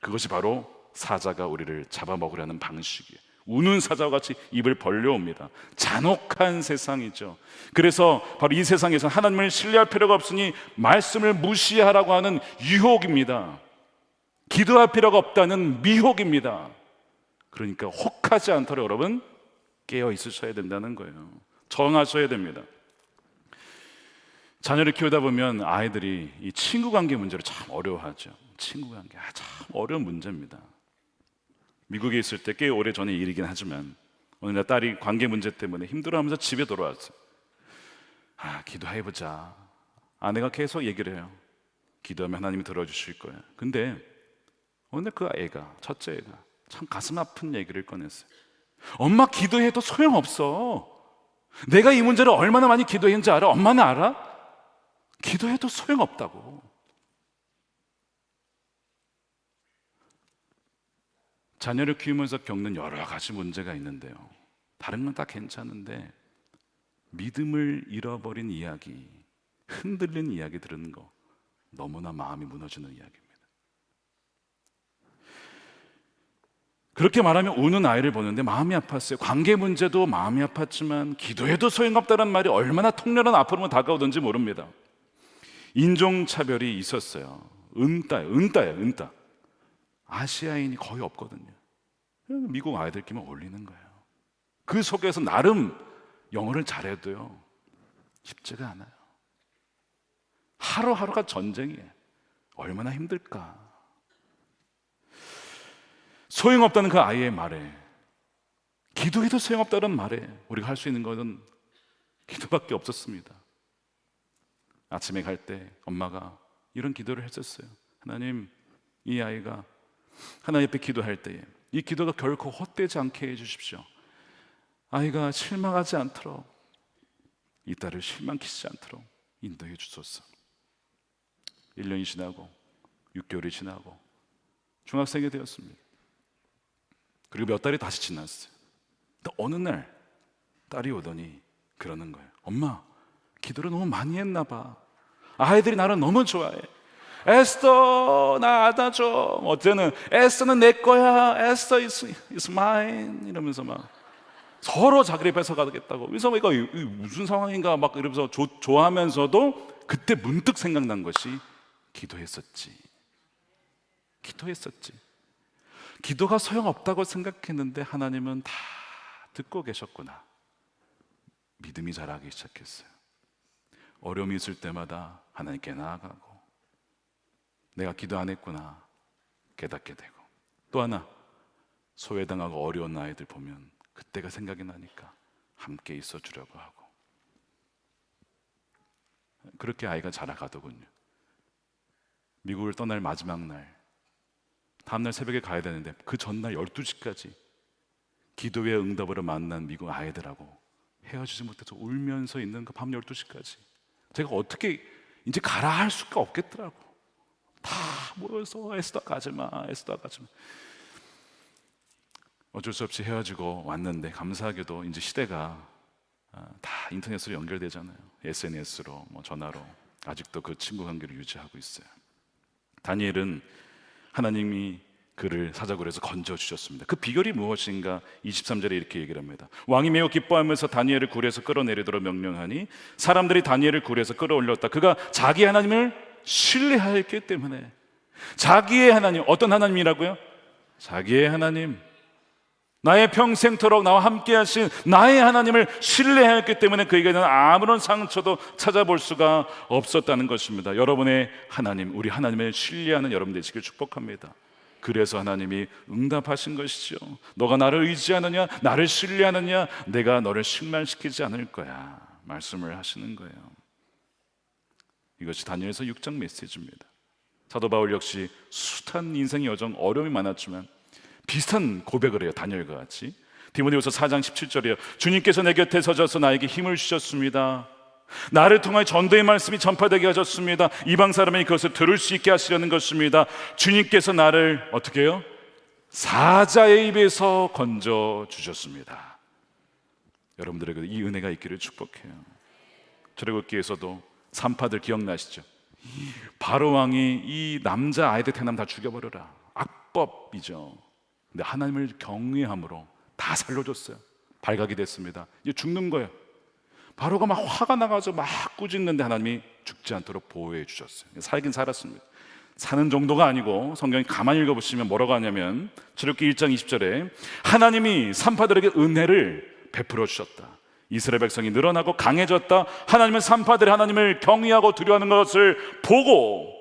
그것이 바로 사자가 우리를 잡아먹으려는 방식이에요. 우는 사자와 같이 입을 벌려옵니다. 잔혹한 세상이죠. 그래서 바로 이 세상에서 하나님을 신뢰할 필요가 없으니 말씀을 무시하라고 하는 유혹입니다. 기도할 필요가 없다는 미혹입니다. 그러니까 혹하지 않도록 여러분 깨어 있으셔야 된다는 거예요. 정하셔야 됩니다. 자녀를 키우다 보면 아이들이 이 친구 관계 문제를 참 어려워하죠. 친구 관계 참 어려운 문제입니다. 미국에 있을 때 꽤 오래 전의 일이긴 하지만 어느 날 딸이 관계 문제 때문에 힘들어하면서 집에 돌아왔어요. 기도해보자. 아내가 계속 얘기를 해요. 기도하면 하나님이 들어주실 거야. 근데 어느 날 그 애가, 첫째 애가 참 가슴 아픈 얘기를 꺼냈어요. 엄마, 기도해도 소용없어. 내가 이 문제를 얼마나 많이 기도했는지 알아? 엄마는 알아? 기도해도 소용없다고. 자녀를 키우면서 겪는 여러 가지 문제가 있는데요, 다른 건 다 괜찮은데 믿음을 잃어버린 이야기, 흔들린 이야기 들은 거 너무나 마음이 무너지는 이야기입니다. 그렇게 말하면 우는 아이를 보는데 마음이 아팠어요. 관계 문제도 마음이 아팠지만 기도해도 소용없다는 말이 얼마나 통렬한 아픔으로 다가오던지 모릅니다. 인종차별이 있었어요. 은따예요. 아시아인이 거의 없거든요. 미국 아이들끼리만 어울리는 거예요. 그 속에서 나름 영어를 잘해도요, 쉽지가 않아요. 하루하루가 전쟁이에요. 얼마나 힘들까. 소용없다는 그 아이의 말에, 기도해도 소용없다는 말에 우리가 할 수 있는 것은 기도밖에 없었습니다. 아침에 갈 때 엄마가 이런 기도를 했었어요. 하나님, 이 아이가 하나님 앞에 기도할 때에 이 기도가 결코 헛되지 않게 해주십시오. 아이가 실망하지 않도록, 이 딸을 실망시키지 않도록 인도해 주소서. 1년이 지나고 6개월이 지나고 중학생이 되었습니다. 그리고 몇 달이 다시 지났어요. 또 어느 날 딸이 오더니 그러는 거예요. 엄마, 기도를 너무 많이 했나 봐. 아이들이 나를 너무 좋아해. 에스더 나 안아줘. 어제는 에스더는 내 거야. 에스더 is mine 이러면서 막 서로 자기를 뺏어가겠다고. 그래서 이거 무슨 상황인가 막 이러면서 좋아하면서도 그때 문득 생각난 것이 기도했었지. 기도가 소용없다고 생각했는데 하나님은 다 듣고 계셨구나. 믿음이 자라기 시작했어요. 어려움이 있을 때마다 하나님께 나아가고, 내가 기도 안 했구나 깨닫게 되고, 또 하나 소외당하고 어려운 아이들 보면 그때가 생각이 나니까 함께 있어 주려고 하고, 그렇게 아이가 자라가더군요. 미국을 떠날 마지막 날, 다음날 새벽에 가야 되는데 그 전날 12시까지 기도의 응답으로 만난 미국 아이들하고 헤어지지 못해서 울면서 있는 그 밤 12시까지 제가 어떻게 이제 가라 할 수가 없겠더라고. 다 모여서 에스더 가지마, 에스더 가지마. 어쩔 수 없이 헤어지고 왔는데 감사하게도 이제 시대가 다 인터넷으로 연결되잖아요. SNS로, 전화로 아직도 그 친구 관계를 유지하고 있어요. 다니엘은 하나님이 그를 사자굴에서 건져주셨습니다. 그 비결이 무엇인가? 23절에 이렇게 얘기를 합니다. 왕이 매우 기뻐하면서 다니엘을 굴에서 끌어내리도록 명령하니 사람들이 다니엘을 굴에서 끌어올렸다. 그가 자기 하나님을 신뢰하였기 때문에. 자기의 하나님, 어떤 하나님이라고요? 자기의 하나님, 나의 평생토록 나와 함께 하신 나의 하나님을 신뢰하였기 때문에 그에게는 아무런 상처도 찾아볼 수가 없었다는 것입니다. 여러분의 하나님, 우리 하나님을 신뢰하는 여러분 되시길 축복합니다. 그래서 하나님이 응답하신 것이죠. 너가 나를 의지하느냐, 나를 신뢰하느냐, 내가 너를 실망시키지 않을 거야 말씀을 하시는 거예요. 이것이 다니엘서 6장 메시지입니다. 사도 바울 역시 숱한 인생의 여정, 어려움이 많았지만 비슷한 고백을 해요. 다니엘과 같이. 디모데후서 4장 17절이에요. 주님께서 내 곁에 서셔서 나에게 힘을 주셨습니다. 나를 통하여 전도의 말씀이 전파되게 하셨습니다. 이방 사람이 그것을 들을 수 있게 하시려는 것입니다. 주님께서 나를 어떻게 해요? 사자의 입에서 건져 주셨습니다. 여러분들에게 이 은혜가 있기를 축복해요. 출애굽기에서도 산파들 기억나시죠? 바로 왕이 이 남자 아이들 태어나면 다 죽여버려라, 악법이죠. 근데 하나님을 경외함으로 다 살려줬어요. 발각이 됐습니다. 이제 죽는 거예요. 바로가 막 화가 나가지고 막 꾸짖는데 하나님이 죽지 않도록 보호해 주셨어요. 살긴 살았습니다. 사는 정도가 아니고 성경이 가만히 읽어보시면 뭐라고 하냐면 출애굽기 1장 20절에 하나님이 산파들에게 은혜를 베풀어 주셨다. 이스라엘 백성이 늘어나고 강해졌다. 하나님은 산파들이 하나님을 경외하고 두려워하는 것을 보고,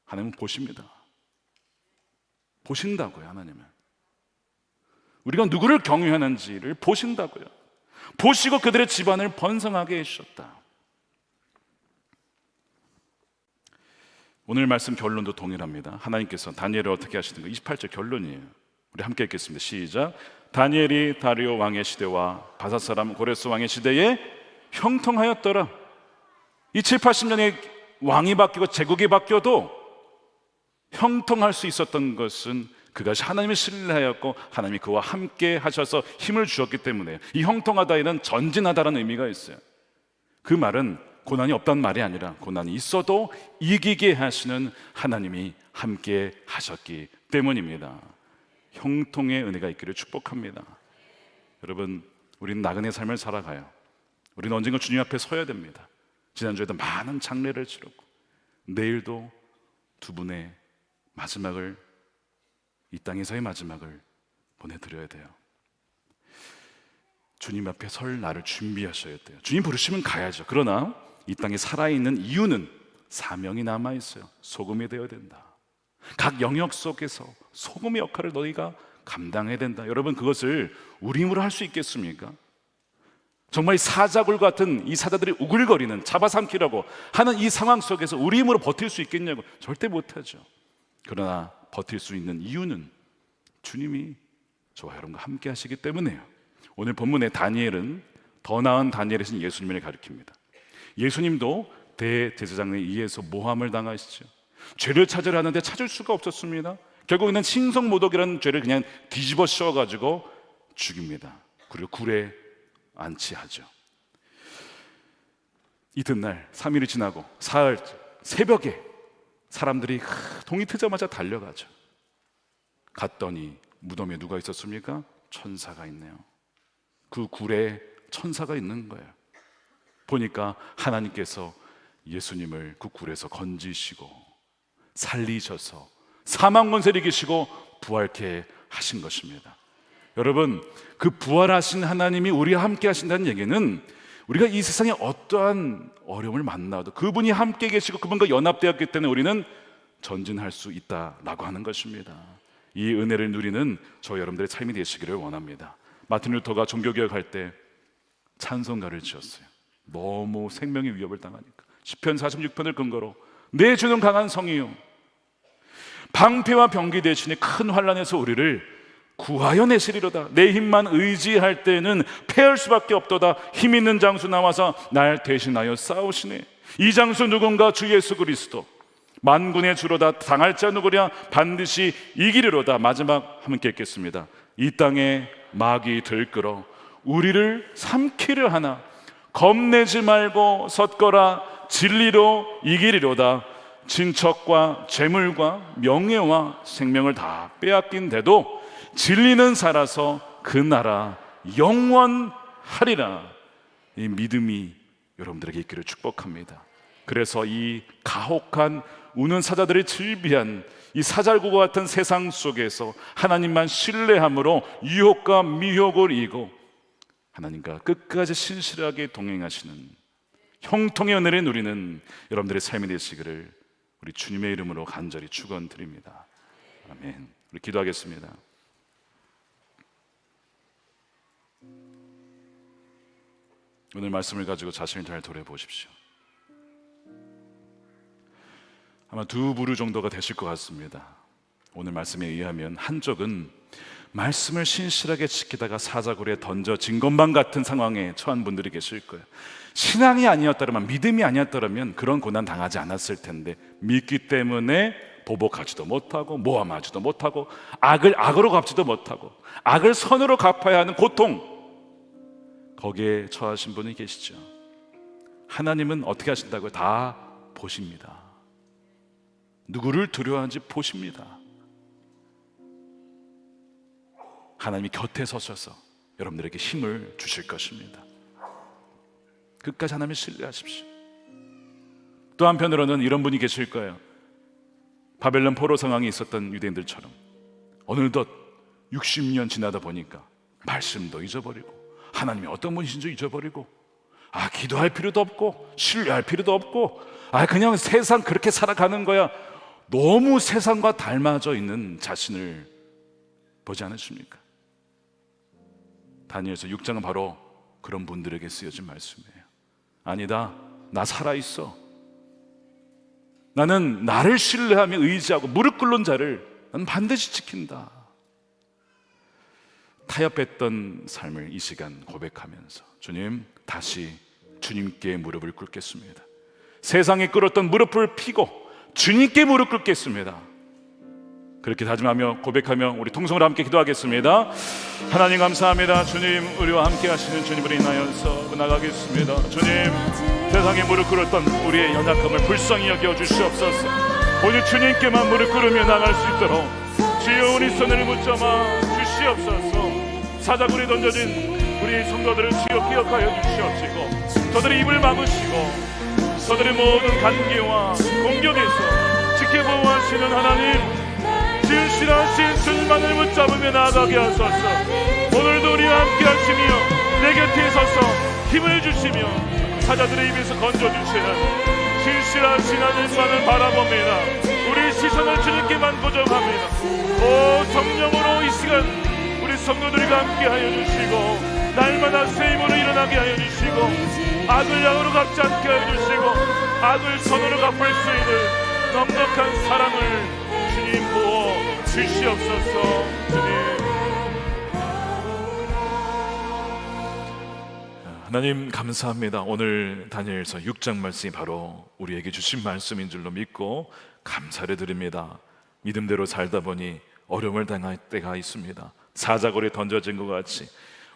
하나님은 보십니다. 보신다고요. 하나님은 우리가 누구를 경외하는지를 보신다고요. 보시고 그들의 집안을 번성하게 해주셨다. 오늘 말씀 결론도 동일합니다. 하나님께서 다니엘을 어떻게 하시는가? 28절 결론이에요. 우리 함께 읽겠습니다. 시작. 다니엘이 다리오 왕의 시대와 바사 사람 고레스 왕의 시대에 형통하였더라. 이 7, 80년에 왕이 바뀌고 제국이 바뀌어도 형통할 수 있었던 것은 그것이 하나님을 신뢰하였고 하나님이 그와 함께 하셔서 힘을 주셨기 때문에, 이 형통하다에는 전진하다라는 의미가 있어요. 그 말은 고난이 없다는 말이 아니라 고난이 있어도 이기게 하시는 하나님이 함께 하셨기 때문입니다. 형통의 은혜가 있기를 축복합니다. 여러분, 우리는 나그네 삶을 살아가요. 우리는 언젠가 주님 앞에 서야 됩니다. 지난주에도 많은 장례를 치렀고 내일도 두 분의 마지막을, 이 땅에서의 마지막을 보내드려야 돼요. 주님 앞에 설 날을 준비하셔야 돼요. 주님 부르시면 가야죠. 그러나 이 땅에 살아있는 이유는 사명이 남아있어요. 소금이 되어야 된다. 각 영역 속에서 소금의 역할을 너희가 감당해야 된다. 여러분, 그것을 우리 힘으로 할 수 있겠습니까? 정말 사자굴 같은 이 사자들이 우글거리는, 잡아삼키려고 하는 이 상황 속에서 우리 힘으로 버틸 수 있겠냐고? 절대 못하죠. 그러나 버틸 수 있는 이유는 주님이 저와 여러분과 함께 하시기 때문에요. 오늘 본문의 다니엘은 더 나은 다니엘이신 예수님을 가리킵니다. 예수님도 대제사장에 의해서 모함을 당하시죠. 죄를 찾으려 하는데 찾을 수가 없었습니다. 결국에는 신성모독이라는 죄를 그냥 뒤집어 씌워가지고 죽입니다. 그리고 굴에 안치하죠. 이튿날 3일이 지나고 사흘 새벽에 사람들이 동이 트자마자 달려가죠. 갔더니 무덤에 누가 있었습니까? 천사가 있네요. 그 굴에 천사가 있는 거예요. 보니까 하나님께서 예수님을 그 굴에서 건지시고 살리셔서 사망 권세를 이기시고 부활케 하신 것입니다. 여러분, 그 부활하신 하나님이 우리와 함께 하신다는 얘기는 우리가 이 세상에 어떠한 어려움을 만나도 그분이 함께 계시고 그분과 연합되었기 때문에 우리는 전진할 수 있다라고 하는 것입니다. 이 은혜를 누리는 저 여러분들의 삶이 되시기를 원합니다. 마틴 루터가 종교개혁할 때 찬송가를 지었어요. 너무 생명의 위협을 당하니까. 시편 46편을 근거로 내 주는 강한 성이요 방패와 병기 대신에 큰 환난에서 우리를 구하여 내시리로다. 내 힘만 의지할 때는 패할 수밖에 없도다. 힘 있는 장수 나와서 날 대신하여 싸우시네. 이 장수 누군가? 주 예수 그리스도. 만군의 주로다. 당할 자 누구랴? 반드시 이기리로다. 마지막 함께 읽겠습니다. 이 땅에 마귀 들끓어 우리를 삼키려 하나 겁내지 말고 섰거라. 진리로 이기리로다. 친척과 재물과 명예와 생명을 다 빼앗긴데도 진리는 살아서 그 나라 영원하리라. 이 믿음이 여러분들에게 있기를 축복합니다. 그래서 이 가혹한 우는 사자들의 질비한 이 사잘구와 같은 세상 속에서 하나님만 신뢰함으로 유혹과 미혹을 이기고 하나님과 끝까지 신실하게 동행하시는 형통의 은혜를 누리는 여러분들의 삶이 되시기를 우리 주님의 이름으로 간절히 축원드립니다. 아멘. 우리 기도하겠습니다. 오늘 말씀을 가지고 자신을 잘 돌아보십시오. 아마 두 부류 정도가 되실 것 같습니다. 오늘 말씀에 의하면 한쪽은 말씀을 신실하게 지키다가 사자굴에 던져진 것만 같은 상황에 처한 분들이 계실 거예요. 신앙이 아니었다면, 믿음이 아니었다면 그런 고난 당하지 않았을 텐데 믿기 때문에 보복하지도 못하고 모함하지도 못하고 악을 악으로 갚지도 못하고 악을 선으로 갚아야 하는 고통, 거기에 처하신 분이 계시죠. 하나님은 어떻게 하신다고요? 다 보십니다. 누구를 두려워하는지 보십니다. 하나님이 곁에 서셔서 여러분들에게 힘을 주실 것입니다. 끝까지 하나님을 신뢰하십시오. 또 한편으로는 이런 분이 계실 거예요. 바벨론 포로 상황이 있었던 유대인들처럼 어느덧 60년 지나다 보니까 말씀도 잊어버리고 하나님이 어떤 분이신지 잊어버리고 기도할 필요도 없고 신뢰할 필요도 없고 그냥 세상 그렇게 살아가는 거야. 너무 세상과 닮아져 있는 자신을 보지 않으십니까? 다니엘서 6장은 바로 그런 분들에게 쓰여진 말씀이에요. 아니다, 나 살아있어. 나는 나를 신뢰하며 의지하고 무릎 꿇는 자를 나는 반드시 지킨다. 타협했던 삶을 이 시간 고백하면서 주님, 다시 주님께 무릎을 꿇겠습니다. 세상에 꿇었던 무릎을 피고 주님께 무릎 꿇겠습니다. 그렇게 다짐하며 고백하며 우리 통성으로 함께 기도하겠습니다. 하나님 감사합니다. 주님, 우리와 함께 하시는 주님을 인하여서 나가겠습니다. 주님, 세상에 무릎 꿇었던 우리의 연약함을 불쌍히 여겨 주시옵소서. 오직 주님께만 무릎 꿇으며 나갈 수 있도록 주여 우리 손을 붙잡아 주시옵소서. 사자굴에 던져진 우리 성도들을 주여 기억하여 주시옵시고 저들의 입을 막으시고 저들의 모든 관계와 공격에서 지켜보호하시는 하나님, 진실하신 주님만을 붙잡으며 나아가게 하소서. 오늘도 우리와 함께 하시며 내 곁에 서서 힘을 주시며 사자들의 입에서 건져주시는 진실하신 하나님만을 바라봅니다. 우리 시선을 주님께만 고정합니다. 오 성령으로 이 시간 우리 성도들과 함께 하여 주시고 날마다 새 힘으로 일어나게 하여 주시고 악을 악으로 갚지 않게 하여 주시고 악을 선으로 갚을 수 있는 넉넉한 사랑을 주님 부어 주시옵소서. 주님, 하나님 감사합니다. 오늘 다니엘서 6장 말씀이 바로 우리에게 주신 말씀인 줄로 믿고 감사를 드립니다. 믿음대로 살다 보니 어려움을 당할 때가 있습니다. 사자굴에 던져진 것 같이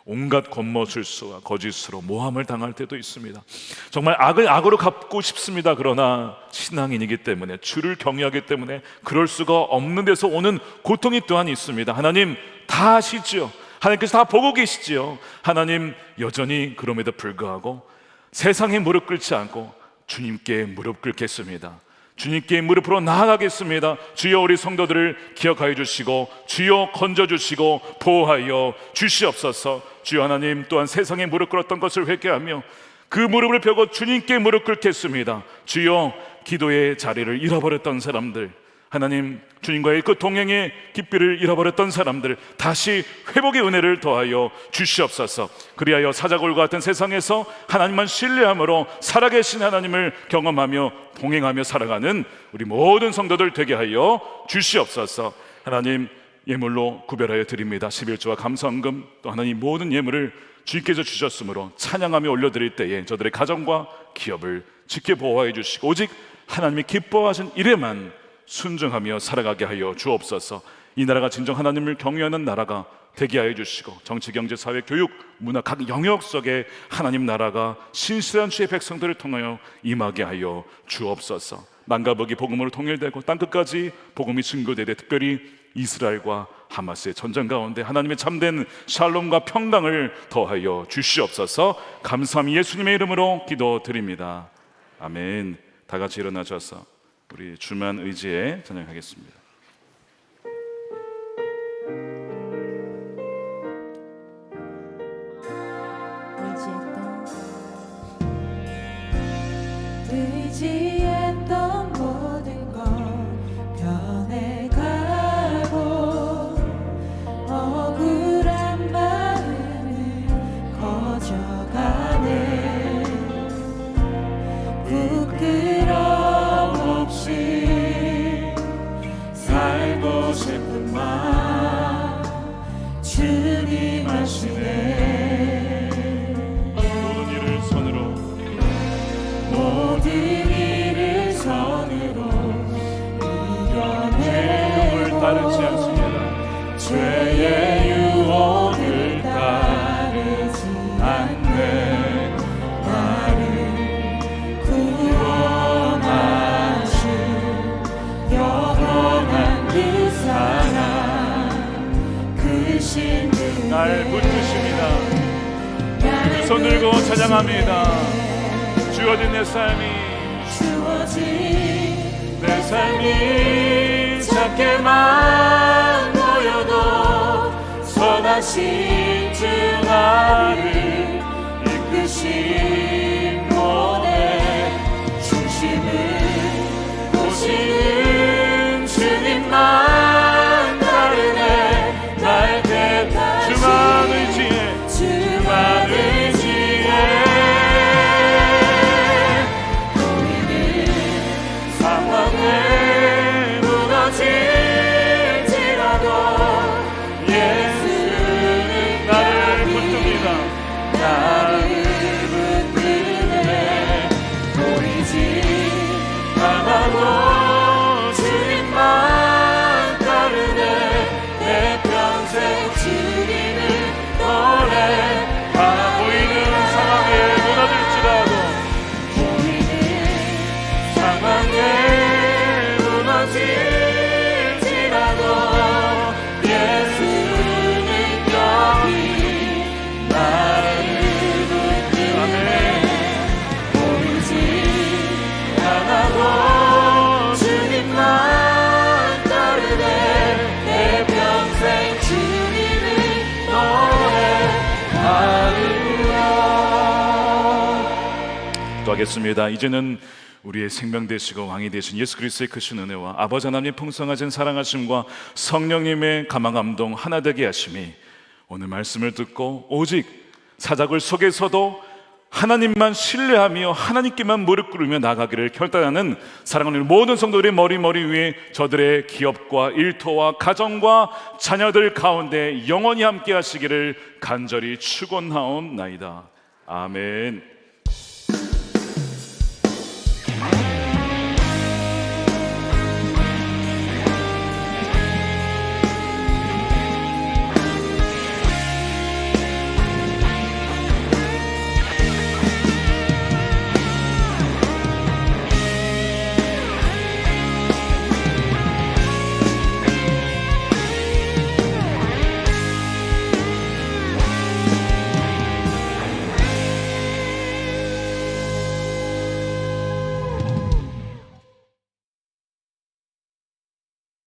온갖 권모술수와 거짓으로 모함을 당할 때도 있습니다. 정말 악을 악으로 갚고 싶습니다. 그러나 신앙인이기 때문에, 주를 경외하기 때문에 그럴 수가 없는 데서 오는 고통이 또한 있습니다. 하나님 다 아시지요. 하나님께서 다 보고 계시지요. 하나님 여전히 그럼에도 불구하고 세상에 무릎 꿇지 않고 주님께 무릎 꿇겠습니다. 주님께 무릎으로 나아가겠습니다. 주여 우리 성도들을 기억하여 주시고 주여 건져주시고 보호하여 주시옵소서. 주여 하나님, 또한 세상에 무릎 꿇었던 것을 회개하며 그 무릎을 펴고 주님께 무릎 꿇겠습니다. 주여, 기도의 자리를 잃어버렸던 사람들, 하나님 주님과의 그 동행의 깊이를 잃어버렸던 사람들 다시 회복의 은혜를 더하여 주시옵소서. 그리하여 사자굴과 같은 세상에서 하나님만 신뢰함으로 살아계신 하나님을 경험하며 동행하며 살아가는 우리 모든 성도들 되게 하여 주시옵소서. 하나님, 예물로 구별하여 드립니다. 11조와 감사헌금 또 하나님 모든 예물을 주께서 주셨으므로 찬양하며 올려드릴 때에 저들의 가정과 기업을 지켜보호해 주시고 오직 하나님이 기뻐하신 일에만 순종하며 살아가게 하여 주옵소서. 이 나라가 진정 하나님을 경외하는 나라가 되게 하여 주시고 정치, 경제, 사회, 교육, 문화 각 영역 속에 하나님 나라가 신실한 주의 백성들을 통하여 임하게 하여 주옵소서. 만과 북이 복음으로 통일되고 땅끝까지 복음이 증거되되 특별히 이스라엘과 하마스의 전쟁 가운데 하나님의 참된 샬롬과 평강을 더하여 주시옵소서. 감사함이 예수님의 이름으로 기도드립니다. 아멘. 다 같이 일어나셔서 우리 주만 의지에 찬양하겠습니다. 의지했던 모든 건 변해가고 억울한 마음은 커져가네. 부끄러움 없이 살고 싶은 마음 주님 아시네. 모든 일을 손으로 모든 일을 손으로 이겨내고 따르지 않습니다. 죄의 유혹을 따르지 않네. 나를 구원하신 영원한 그 사랑 그 신들 날 붙드십니다. 두 손 들고 찬양합니다. 주어진 내 삶이 작게만 보여도 선하신 주 나를 이끄신 몸에 중심을 보시는 주님만 따르네. 날 대하신 주만 의지해 상황에 무너질지라도 예수는 나를 붙듭니다. 나를 붙드네. 보이지 않아도 주님만 따르네. 내 평생 주님을 노래. 보이는 상황에 무너질지라도 상황에 무너질지라도 예수는 여기 나를 붙드네. 보이지 않아도 주님만 따르네. 내 평생 주님을 노래. 할렐루야. 또 하겠습니다. 이제는 우리의 생명 되시고 왕이 되신 예수 그리스도의 크신 은혜와 아버지 하나님의 풍성하신 사랑하심과 성령님의 감화감동 하나 되게 하심이 오늘 말씀을 듣고 오직 사자굴 속에서도 하나님만 신뢰하며 하나님께만 무릎 꿇으며 나가기를 결단하는 사랑하는 모든 성도들의 머리 위에 저들의 기업과 일터와 가정과 자녀들 가운데 영원히 함께 하시기를 간절히 축원하옵나이다. 아멘.